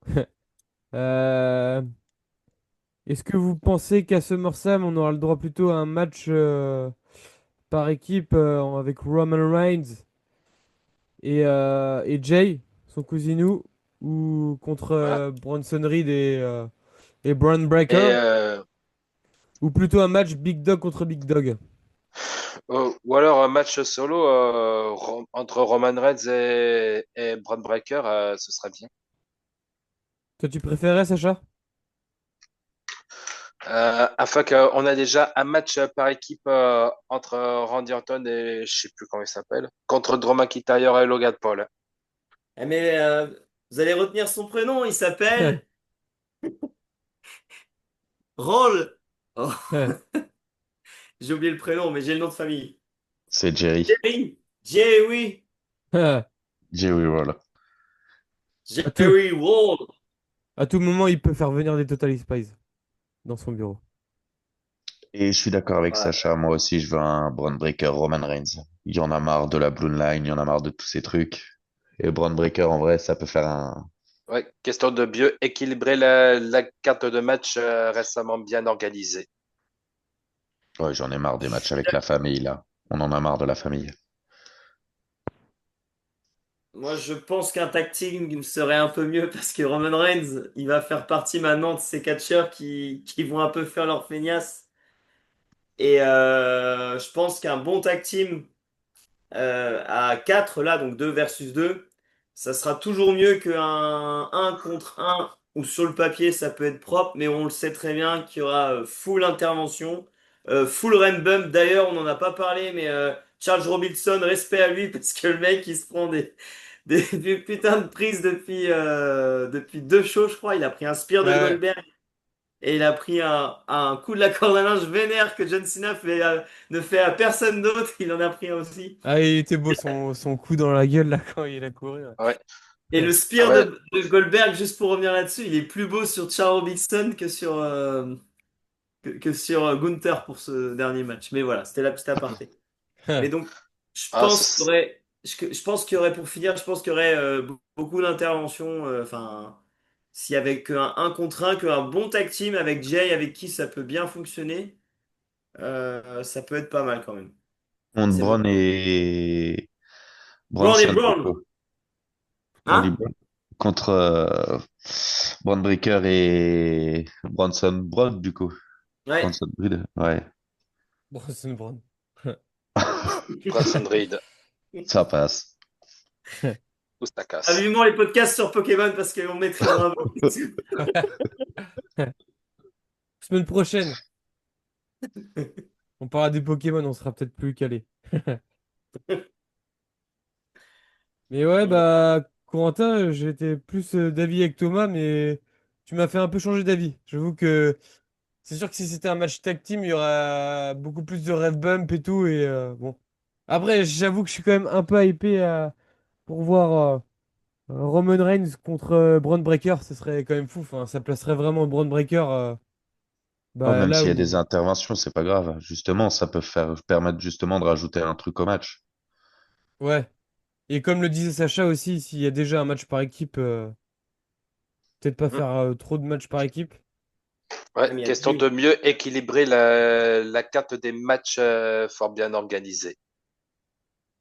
Euh, Est-ce que vous pensez qu'à SummerSlam, on aura le droit plutôt à un match par équipe avec Roman Reigns et Jay, son cousinou, ou contre voilà. Bronson Reed et Braun Et, Breaker, ou plutôt un match Big Dog contre Big Dog? ou alors un match solo entre Roman Reigns et Bron Breakker, ce serait bien. Toi, tu préférais, Sacha? Afin qu'on a déjà un match par équipe entre Randy Orton et je sais plus comment il s'appelle, contre Drew McIntyre et Logan Paul. Eh mais vous allez retenir son prénom, il s'appelle Roll. Oh, j'ai oublié le prénom, mais j'ai le nom de famille. C'est Jerry. Jerry. Jerry. Jerry, voilà. À tout, Jerry Wall. à tout moment, il peut faire venir des Total Spies dans son bureau. Et je suis d'accord avec Voilà. Sacha. Moi aussi, je veux un Braun Breaker Roman Reigns. Il y en a marre de la Bloodline, il y en a marre de tous ces trucs. Et Braun Breaker, en vrai, ça peut faire un. Ouais, question de mieux équilibrer la carte de match récemment bien organisée. Ouais, j'en ai marre des matchs avec la famille, là. On en a marre de la famille. Moi, je pense qu'un tag team serait un peu mieux parce que Roman Reigns, il va faire partie maintenant de ces catcheurs qui vont un peu faire leur feignasse. Et je pense qu'un bon tag team à 4 là, donc 2 versus 2 ça sera toujours mieux qu'un un contre un où sur le papier ça peut être propre, mais on le sait très bien qu'il y aura full intervention, full run bump. D'ailleurs, on n'en a pas parlé, mais Charles Robinson, respect à lui parce que le mec il se prend des putains de prises depuis 2 shows, je crois. Il a pris un spear de Ouais. Goldberg. Et il a pris un coup de la corde à linge vénère que John Cena ne fait à personne d'autre. Il en a pris un aussi. Ah, il était beau son coup dans la gueule là quand il a couru. Ouais. Et le Ah spear ouais, de Goldberg, juste pour revenir là-dessus, il est plus beau sur Charles Robinson que sur Gunther pour ce dernier match. Mais voilà, c'était la petite aparté. Mais donc, je ah, pense qu'il y aurait, je pense qu'il y aurait, pour finir, je pense qu'il y aurait beaucoup d'interventions. Enfin, s'il y avait qu'un contre un, qu'un bon tag team avec Jay, avec qui ça peut bien fonctionner, ça peut être pas mal quand même. Contre C'est mon. Braun et Brown et Bronson, du Brown. coup. On dit Hein? Braun. Contre Braun Breaker et Bronson Brock, du coup. Ouais. Bronson Reed, ouais. Bronson Brown. Bronson Reed, ça passe. Ou ça Ah, casse. vivement les podcasts sur Pokémon parce qu'on maîtrisera un peu. Semaine prochaine, on parlera des Pokémon, on sera peut-être plus calé. Mais ouais, bah, Corentin, j'étais plus d'avis avec Thomas, mais tu m'as fait un peu changer d'avis. J'avoue que C'est sûr que si c'était un match tag team, il y aurait beaucoup plus de ref bump et tout. Et bon. Après, j'avoue que je suis quand même un peu hypé pour voir Roman Reigns contre Braun Breaker. Ce serait quand même fou. Enfin, ça placerait vraiment Braun Breaker Oh, bah, même là s'il y a où. des interventions, c'est pas grave. Justement, ça peut permettre justement de rajouter un truc au match. Ouais. Et comme le disait Sacha aussi, s'il y a déjà un match par équipe, peut-être pas Mm. faire trop de matchs par équipe. Ouais, Ah, mais il y a question plus. de mieux équilibrer la carte des matchs fort bien organisée.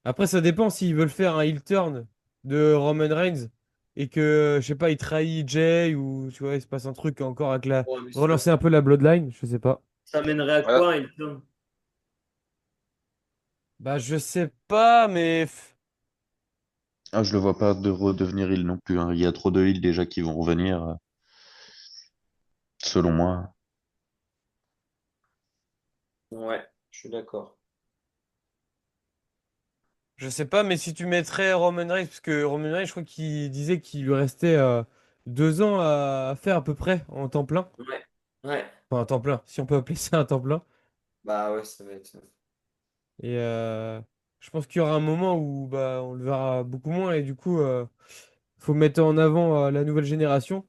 Après, ça dépend s'ils veulent faire un heel turn de Roman Reigns et que, je sais pas, il trahit Jay ou tu vois, il se passe un truc encore avec la. Ouais, mais Relancer un peu la Bloodline, je sais pas. ça mènerait à Voilà. quoi, il tourne? Bah, je sais pas, mais. Ah, je le vois pas de redevenir heal non plus, hein. Il y a trop de heals déjà qui vont revenir, selon moi. Ouais, je suis d'accord. Je sais pas, mais si tu mettrais Roman Reigns, parce que Roman Reigns, je crois qu'il disait qu'il lui restait 2 ans à faire à peu près en temps plein. Ouais, ouais. Enfin, un temps plein, si on peut appeler ça un temps plein. Bah ouais, ça va être. Et je pense qu'il y aura un moment où bah, on le verra beaucoup moins et du coup, faut mettre en avant la nouvelle génération.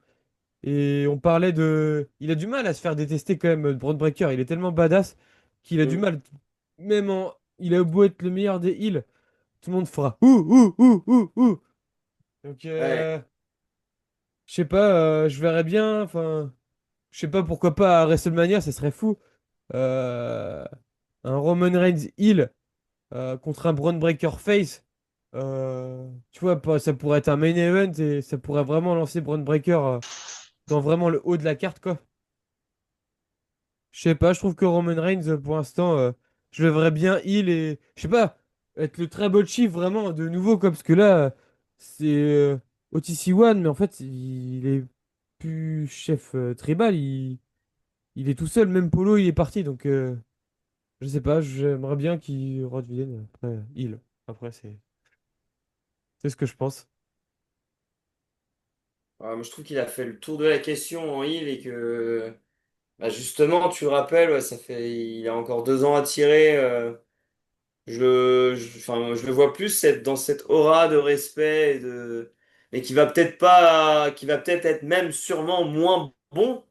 Et on parlait de. Il a du mal à se faire détester quand même, Braun Breaker. Il est tellement badass qu'il a du Mm. mal. Même en. Il a beau être le meilleur des heals, tout le monde fera ouh, ouh, ouh, ouh, ouh. Donc, Ouais. je sais pas, je verrais bien. Enfin, je sais pas pourquoi pas à WrestleMania, ça serait fou. Euh, un Roman Reigns heal contre un Braun Breaker face. Tu vois, ça pourrait être un main event et ça pourrait vraiment lancer Braun Breaker dans vraiment le haut de la carte, quoi. Je sais pas, je trouve que Roman Reigns, pour l'instant, je le verrais bien heal et, je sais pas, être le Tribal Chief vraiment de nouveau, quoi, parce que là, c'est Otis One, mais en fait, il est plus chef tribal, il est tout seul, même Polo, il est parti, donc je sais pas, j'aimerais bien qu'il redevienne après heal. Après, c'est ce que je pense. Ouais, moi, je trouve qu'il a fait le tour de la question en heal et que bah, justement, tu le rappelles, ouais, il a encore 2 ans à tirer. Enfin, je le vois plus dans cette aura de respect mais qui va peut-être être même sûrement moins bon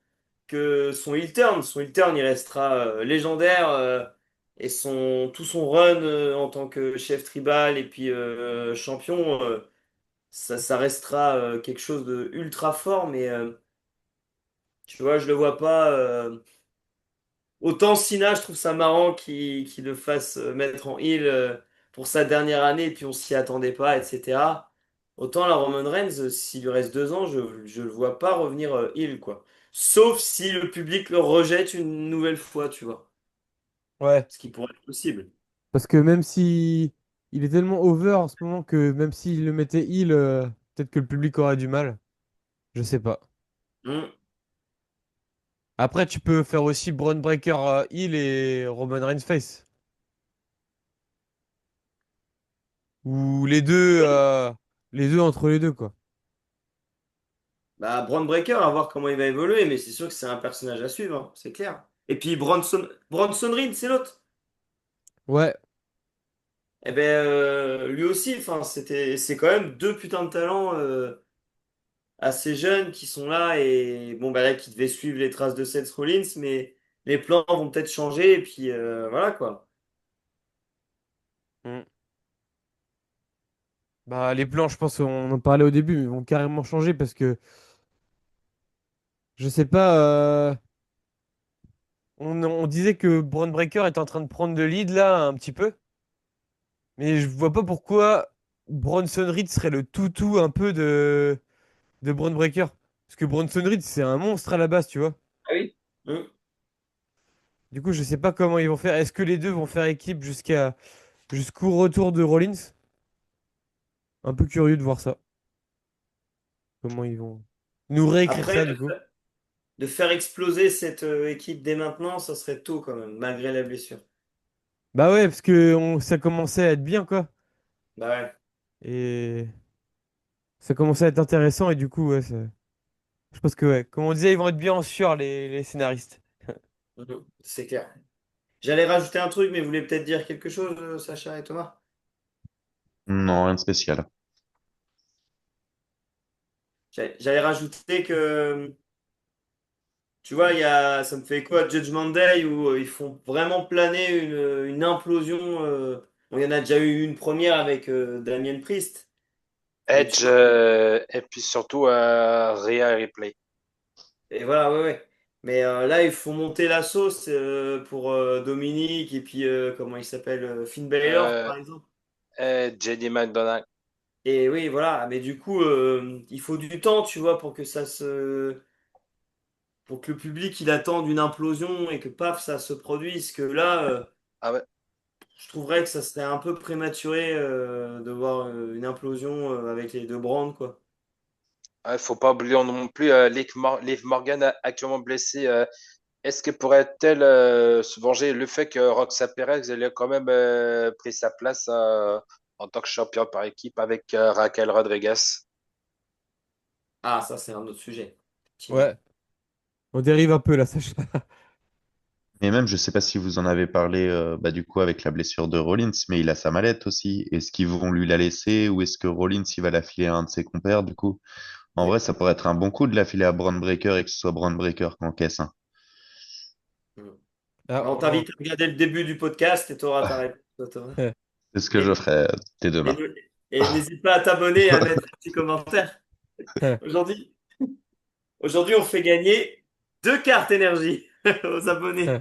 que son heel turn. Son heel turn, il restera légendaire et tout son run en tant que chef tribal et puis champion, ça restera quelque chose de ultra fort. Mais tu vois, je le vois pas. Autant Sina, je trouve ça marrant qu'il le fasse mettre en heel pour sa dernière année, et puis on s'y attendait pas, etc. Autant la Roman Reigns, s'il lui reste 2 ans, je le vois pas revenir heel, quoi. Sauf si le public le rejette une nouvelle fois, tu vois. Ouais. Ce qui pourrait être possible. Parce que même si il est tellement over en ce moment que même s'il le mettait heal, peut-être que le public aurait du mal. Je sais pas. Hmm. Après, tu peux faire aussi Braun Breaker heal et Roman Reigns face. Ou les deux entre les deux, quoi. Bah, Braun Breaker, à voir comment il va évoluer, mais c'est sûr que c'est un personnage à suivre, hein, c'est clair. Et puis Bronson Reed, c'est l'autre. Ouais. Eh ben, lui aussi, enfin, c'est quand même deux putains de talents. Assez jeunes qui sont là et bon bah là qui devaient suivre les traces de Seth Rollins, mais les plans vont peut-être changer et puis voilà quoi. Mm. Bah, les plans, je pense qu'on en parlait au début, mais ils vont carrément changer parce que je sais pas. On disait que Braun Breaker est en train de prendre de lead là un petit peu, mais je vois pas pourquoi Bronson Reed serait le toutou un peu de Braun Breaker. Parce que Bronson Reed, c'est un monstre à la base, tu vois. Ah oui. Hmm. Du coup, je sais pas comment ils vont faire. Est-ce que les deux vont faire équipe jusqu'au retour de Rollins? Un peu curieux de voir ça. Comment ils vont nous réécrire Après, ça, du coup. de faire exploser cette équipe dès maintenant, ça serait tôt quand même, malgré la blessure. Bah ouais, parce que ça commençait à être bien, quoi. Bah ouais. Et ça commençait à être intéressant, et du coup, ouais, je pense que, ouais, comme on disait, ils vont être bien en sueur, les scénaristes. C'est clair. J'allais rajouter un truc, mais vous voulez peut-être dire quelque chose, Sacha et Thomas? Non, rien de spécial. J'allais rajouter que, tu vois, ça me fait écho à Judgment Day où ils font vraiment planer une implosion. Bon, il y en a déjà eu une première avec Damien Priest, mais tu Edge, vois, et puis surtout Rhea Ripley. et voilà, ouais, ouais. Mais là, il faut monter la sauce pour Dominique et puis, comment il s'appelle, Finn Balor, Euh, par exemple. et JD McDonagh. Et oui, voilà. Mais du coup, il faut du temps, tu vois, pour que le public il attende une implosion et que paf, ça se produise. Que là, Ah ouais. je trouverais que ça serait un peu prématuré de voir une implosion avec les deux brands, quoi. Il faut pas oublier non plus Liv Morgan actuellement blessée. Est-ce que pourrait-elle se venger le fait que Roxa Perez elle ait quand même pris sa place en tant que champion par équipe avec Raquel Rodriguez? Ah, ça, c'est un autre sujet. Effectivement. Ouais, on dérive un peu là, Sacha. Et même, je sais pas si vous en avez parlé bah, du coup avec la blessure de Rollins, mais il a sa mallette aussi. Est-ce qu'ils vont lui la laisser ou est-ce que Rollins il va la filer à un de ses compères du coup? En vrai, ça pourrait être un bon coup de la filer à Braun Breaker et que ce soit Braun Breaker qui encaisse, hein. Mm. Ah, On t'invite à regarder le début du podcast et tu auras ta réponse, Thomas. C'est ce que je Et, ferai dès et, demain. ne- et n'hésite pas à t'abonner et à mettre un petit commentaire. Aujourd'hui, aujourd'hui, on fait gagner 2 cartes énergie aux abonnés.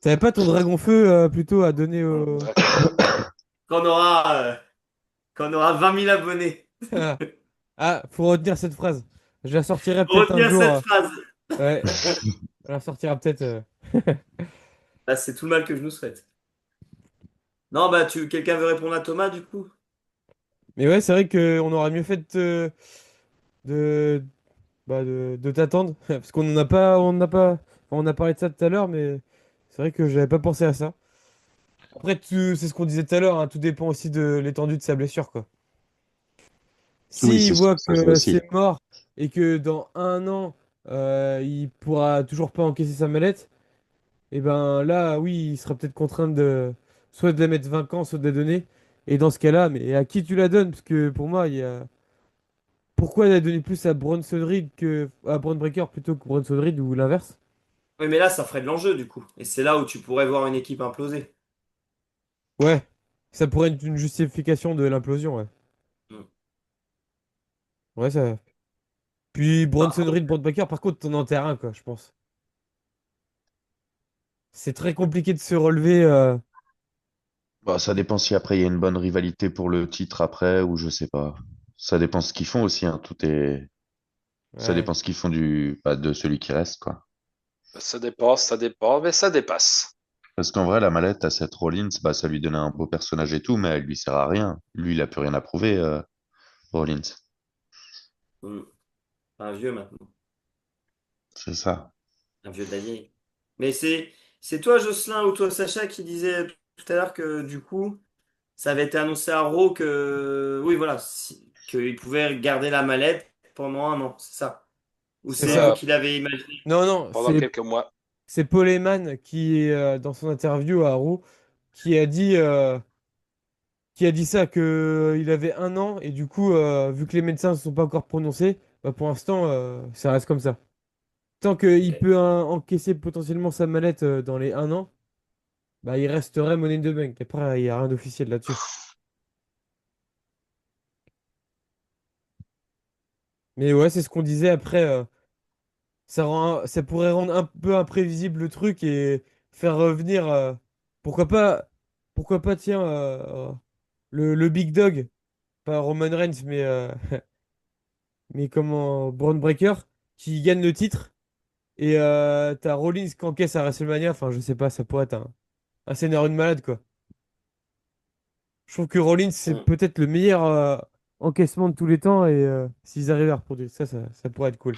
T'avais pas ton dragon feu plutôt à donner au. Quand on aura, euh, quand on aura 20 000 abonnés. Ah, ah, faut retenir cette phrase. Je la sortirai Pour peut-être un retenir jour. cette phrase. Ouais, on la sortira peut-être. Ah, c'est tout le mal que je nous souhaite. Non, bah, quelqu'un veut répondre à Thomas, du coup? Mais ouais, c'est vrai qu'on aurait mieux fait de, de t'attendre. Parce qu'on en a pas, on n'a pas, enfin, on a parlé de ça tout à l'heure, mais c'est vrai que j'avais pas pensé à ça. Après, c'est ce qu'on disait tout à l'heure, hein, tout dépend aussi de l'étendue de sa blessure, quoi. Oui, S'il c'est sûr, voit ça joue que aussi. c'est mort et que dans un an, il pourra toujours pas encaisser sa mallette, et ben là, oui, il sera peut-être contraint de soit de la mettre vacant, soit de la donner. Et dans ce cas-là, mais à qui tu la donnes? Parce que pour moi, il y a. Pourquoi la donner plus à Bronson Reed que à Braun Breaker plutôt que Bronson Reed ou l'inverse? Oui, mais là, ça ferait de l'enjeu, du coup. Et c'est là où tu pourrais voir une équipe imploser. Ouais, ça pourrait être une justification de l'implosion, ouais. Mm. Ouais, ça. Puis Bronson Ah, Reed, Braun Breaker, par contre, t'en enterres un, quoi, je pense. C'est très compliqué de se relever. Bah, ça dépend si après il y a une bonne rivalité pour le titre après ou je sais pas. Ça dépend ce qu'ils font aussi, hein. Ça Ouais. dépend ce qu'ils font bah, de celui qui reste, quoi. Ça dépend, mais ça dépasse. Parce qu'en vrai, la mallette à Seth Rollins, bah, ça lui donnait un beau personnage et tout, mais elle lui sert à rien. Lui, il a plus rien à prouver, Rollins. mm. Un vieux maintenant. C'est ça. Un vieux damier. Mais c'est toi, Jocelyn, ou toi, Sacha, qui disait tout à l'heure que du coup, ça avait été annoncé à Raw que, oui, voilà, qu'il pouvait garder la mallette pendant un an, c'est ça. Ou C'est c'est vous ça. qui l'avez imaginé? Non, non, Pendant quelques mois. c'est Paul Heyman qui est dans son interview à Raw qui a dit euh, qui a dit ça que il avait un an et du coup vu que les médecins ne se sont pas encore prononcés, bah, pour l'instant ça reste comme ça. Tant qu'il Ok. peut encaisser potentiellement sa mallette dans les un an, bah il resterait Money in the Bank. Après il n'y a rien d'officiel là-dessus. Mais ouais, c'est ce qu'on disait après. Ça pourrait rendre un peu imprévisible le truc et faire revenir. Pourquoi pas, pourquoi pas, tiens, le Big Dog, pas Roman Reigns, mais comment, Braun Breaker, qui gagne le titre. Et t'as Rollins qui encaisse à WrestleMania. Enfin, je sais pas, ça pourrait être un scénario de malade, quoi. Je trouve que Rollins, c'est Mm. peut-être le meilleur encaissement de tous les temps. Et s'ils arrivent à reproduire ça, ça pourrait être cool.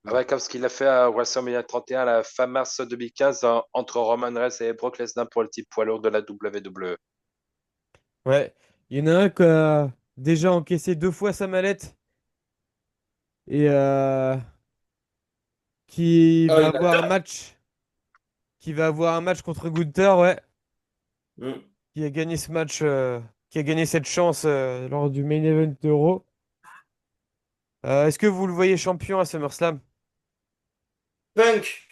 Ah ouais, comme ce qu'il a fait à WrestleMania 31, la fin mars 2015, entre Roman Reigns et Brock Lesnar pour le type poids lourd de la WWE. Ouais. Il y en a un qui a déjà encaissé deux fois sa mallette et qui Ah, va il m'a avoir un top. match, qui va avoir un match contre Gunther, ouais, Hmm. qui a gagné ce match, qui a gagné cette chance lors du main event d'Euro. Est-ce que vous le voyez champion à SummerSlam? Punk.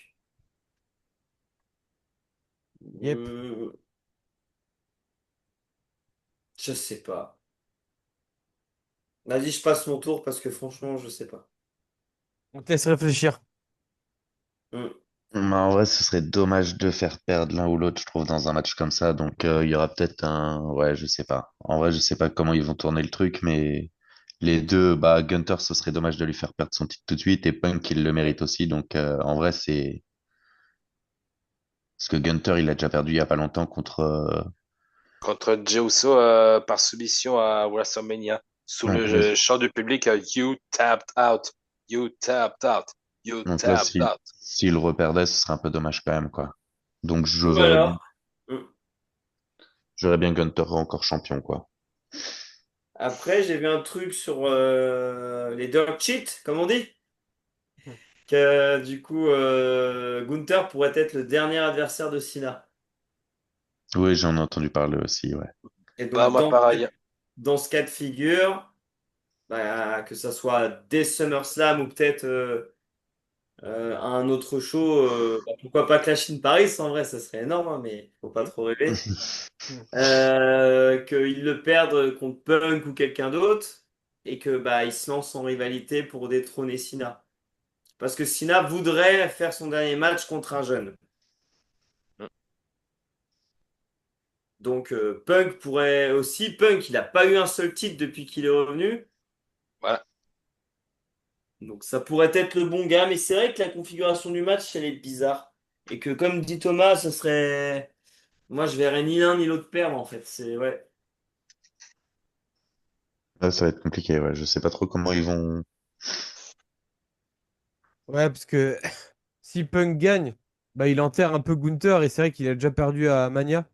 Yep. Euh, je sais pas. Vas-y, je passe mon tour parce que franchement, je sais pas. Mm. On te laisse réfléchir. Hmm. Mais en vrai, ce serait dommage de faire perdre l'un ou l'autre, je trouve, dans un match comme ça. Donc, il y aura peut-être un... Ouais, je sais pas. En vrai, je sais pas comment ils vont tourner le truc, mais les deux, bah, Gunter, ce serait dommage de lui faire perdre son titre tout de suite, et Punk, il le mérite aussi. Donc, en vrai, c'est... Parce que Gunter, il a déjà perdu il y a pas longtemps contre... Contre Jey Uso par soumission à WrestleMania sous Donc, le chant du public You tapped out, you tapped out, you là, tapped out. s'il reperdait, ce serait un peu dommage quand même, quoi. Donc, Ou alors, hmm. je verrais bien Gunter encore champion, quoi. Après, j'ai vu un truc sur les dirt sheets, comme on dit, que du coup, Gunther pourrait être le dernier adversaire de Cena. Oui, j'en ai entendu parler aussi, ouais. Et Bah, donc, moi, pareil. dans ce cas de figure, bah, que ça soit dès SummerSlam ou peut-être à un autre show, bah, pourquoi pas Clash in Paris, en vrai, ça serait énorme, hein, mais faut pas trop rêver. Qu'ils le perdent contre Punk ou quelqu'un d'autre, et que bah, il se lance en rivalité pour détrôner Cena. Parce que Cena voudrait faire son dernier match contre un jeune. Donc Punk pourrait aussi. Punk, il n'a pas eu un seul titre depuis qu'il est revenu. Voilà. Donc ça pourrait être le bon gars. Mais c'est vrai que la configuration du match, elle est bizarre. Et que comme dit Thomas, ce serait. Moi, je verrais ni l'un ni l'autre perdre en fait. C'est ouais. Là, ça va être compliqué, ouais. Je sais pas trop comment ils vont. Ouais, parce que si Punk gagne, bah, il enterre un peu Gunther et c'est vrai qu'il a déjà perdu à Mania.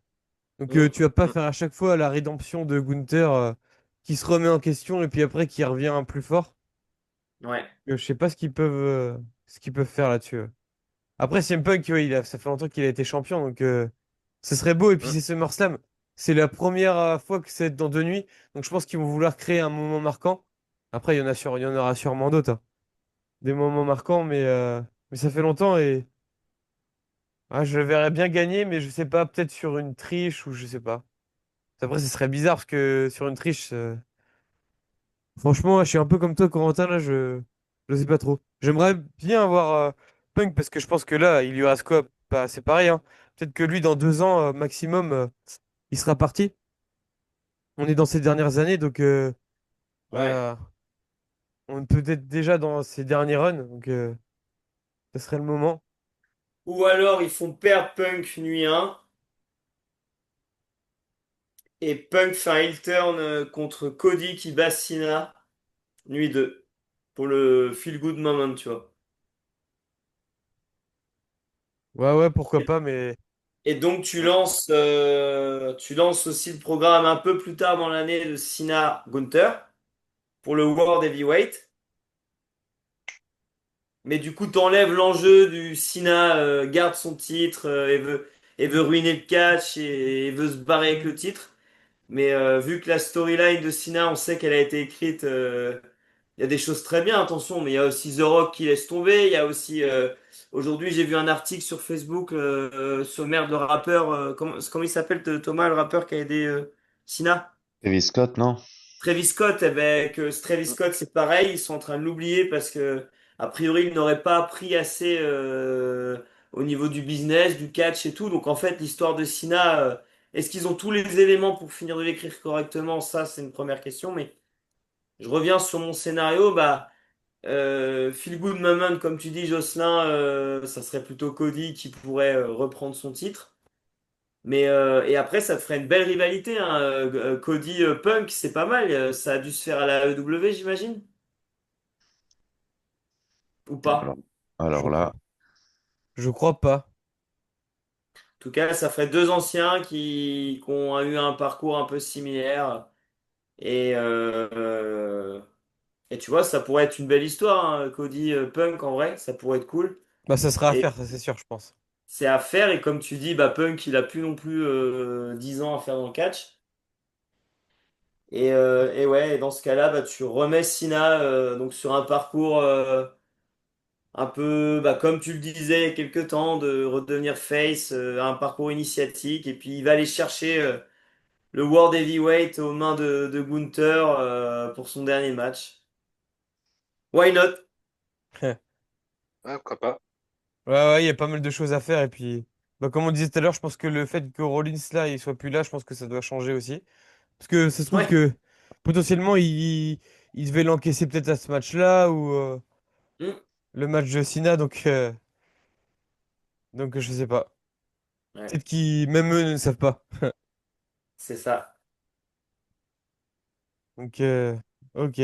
Donc Mm. tu vas pas faire à chaque fois la rédemption de Gunther qui se remet en question et puis après qui revient plus fort. Ouais. Je sais pas ce qu'ils peuvent faire là-dessus. Après, CM Punk, ouais, ça fait longtemps qu'il a été champion, donc ce serait beau. Et puis c'est SummerSlam. C'est la première fois que c'est dans 2 nuits. Donc je pense qu'ils vont vouloir créer un moment marquant. Après, il y en aura sûrement d'autres, hein. Des moments marquants, mais ça fait longtemps et je le verrais bien gagner, mais je sais pas, peut-être sur une triche ou je sais pas. Après, ce serait bizarre parce que sur une triche, franchement, je suis un peu comme toi, Corentin, là, je sais pas trop. J'aimerais bien avoir Punk parce que je pense que là, il lui reste quoi? Bah, c'est pareil, hein. Peut-être que lui, dans 2 ans maximum, il sera parti. On est dans ces dernières années, donc Ouais. voilà. On est peut-être déjà dans ces derniers runs, donc ce serait le moment. Ou alors ils font perdre Punk nuit 1 et Punk fait un heel turn contre Cody qui bat Cena nuit 2 pour le feel good moment, tu vois. Ouais, ouais, pourquoi pas, mais Et donc tu lances aussi le programme un peu plus tard dans l'année de Cena Gunther pour le World Heavyweight. Mais du coup, t'enlèves l'enjeu du Cena garde son titre et veut ruiner le catch et veut se barrer avec le titre. Mais vu que la storyline de Cena, on sait qu'elle a été écrite, il y a des choses très bien, attention, mais il y a aussi The Rock qui laisse tomber. Il y a aussi aujourd'hui, j'ai vu un article sur Facebook sur merde le rappeur, comment il s'appelle Thomas, le rappeur qui a aidé Cena? Travis Scott, non? Travis Scott, eh ben, que ce Travis Scott, c'est pareil, ils sont en train de l'oublier parce que, a priori, il n'aurait pas appris assez au niveau du business, du catch et tout. Donc, en fait, l'histoire de Cena, est-ce qu'ils ont tous les éléments pour finir de l'écrire correctement? Ça, c'est une première question. Mais je reviens sur mon scénario. Bah, Feel Good Moment, comme tu dis, Jocelyn, ça serait plutôt Cody qui pourrait reprendre son titre. Mais et après, ça te ferait une belle rivalité, hein. Cody Punk, c'est pas mal. Ça a dû se faire à la AEW, j'imagine. Ou Alors, pas. je, alors là, je crois pas. En tout cas, ça ferait deux anciens qui ont eu un parcours un peu similaire. Et, et tu vois, ça pourrait être une belle histoire, hein, Cody Punk, en vrai, ça pourrait être cool. Bah, ça sera à Et faire, ça c'est sûr, je pense. c'est à faire, et comme tu dis, bah, Punk, il a plus non plus 10 ans à faire dans le catch. Et ouais, et dans ce cas-là, bah, tu remets Cena donc sur un parcours un peu, bah, comme tu le disais, il y a quelques temps, de redevenir face, un parcours initiatique, et puis il va aller chercher le World Heavyweight aux mains de Gunther pour son dernier match. Why not? Ouais, pourquoi pas. Ouais, ouais, il y a pas mal de choses à faire. Et puis, bah, comme on disait tout à l'heure, je pense que le fait que Rollins là, il soit plus là, je pense que ça doit changer aussi. Parce que ça se trouve Ouais. que potentiellement, il devait l'encaisser peut-être à ce match-là ou Hmm. le match de Cena. Donc je sais pas. Ouais, Peut-être qu'ils, même eux, ne savent pas. c'est ça. Donc, ok.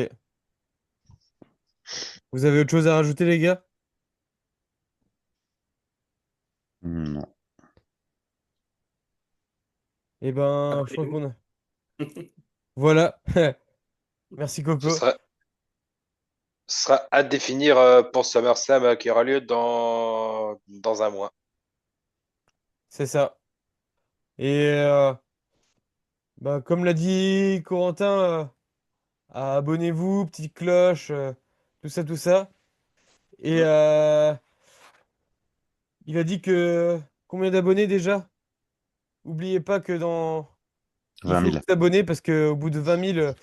Vous avez autre chose à rajouter, les gars? Non. Eh ben, je Après crois nous. qu'on a. Voilà. Merci, Ce Coco. sera, ce sera à définir pour SummerSlam qui aura lieu dans un mois. C'est ça. Et bah, comme l'a dit Corentin, abonnez-vous, petite cloche, tout ça, tout ça. Et Hmm. il a dit que combien d'abonnés déjà? N'oubliez pas que dans... Il 20 faut vous 000. abonner parce qu'au bout de 20 000,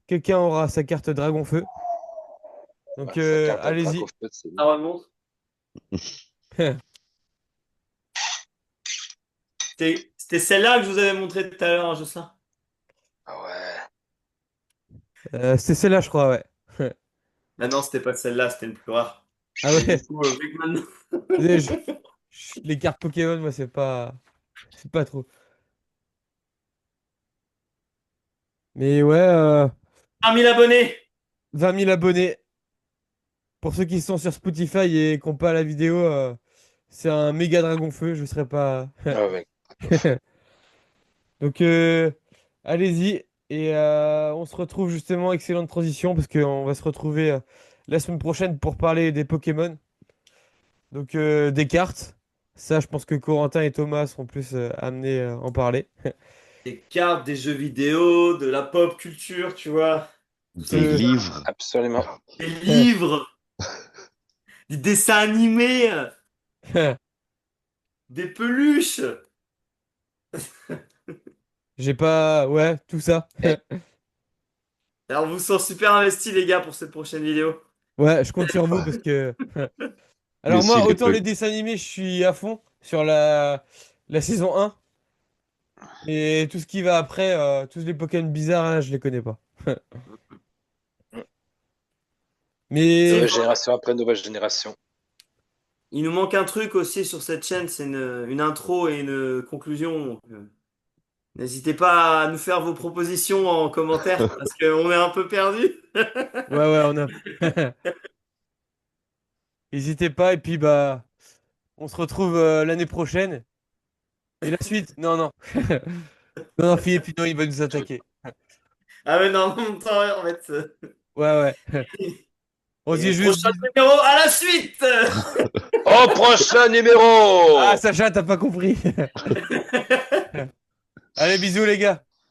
quelqu'un aura sa carte Dragon Feu. Ouais, Donc sa carte à Draco allez-y. Feu, c'est Ça remonte. C'était celle-là que je vous avais montré tout à l'heure, hein, Jocelyn. Ah ouais. C'est celle-là, je crois, ouais. Ah non, c'était pas celle-là, c'était une plus rare. Ah Mais du ouais. coup, vu que maintenant. Les, les cartes Pokémon, moi, c'est pas trop. Mais ouais, 1 000 abonnés! 20 000 abonnés. Pour ceux qui sont sur Spotify et qui n'ont pas la vidéo, c'est un méga dragon feu, je serais pas. Ah ouais, Draco Feu. Donc allez-y et on se retrouve justement, excellente transition parce qu'on va se retrouver la semaine prochaine pour parler des Pokémon, donc des cartes. Ça, je pense que Corentin et Thomas seront plus amenés à en parler. Des cartes, des jeux vidéo, de la pop culture, tu vois. Tout ça, Des tout Ce- ça. livres. Absolument. Des livres, des dessins animés, des peluches. J'ai pas. Ouais, tout ça. Et Alors, on vous sent super investis, les gars, pour cette prochaine vidéo. Ouais, je compte sur vous parce que. Mais Alors si, moi, les autant peu... les dessins animés, je suis à fond sur la saison 1. Et tout ce qui va après, tous les Pokémon bizarres, là, je les connais pas. Si, Mais nouvelle génération après nouvelle génération. il nous manque un truc aussi sur cette chaîne, c'est une intro et une conclusion. Donc, n'hésitez pas à nous faire vos propositions en commentaire, parce qu'on est un peu perdu. ouais, ouais, on a. N'hésitez pas, et puis bah, on se retrouve l'année prochaine. Et la suite? Non, non. Non, non, Philippe, non, il va nous attaquer. Ah mais non, en même temps, ouais, en fait. Ouais, ouais. On se Et dit juste prochain bisous. numéro, à la suite! Au prochain Ah, numéro! Sacha, t'as pas compris. Allez, bisous, les gars.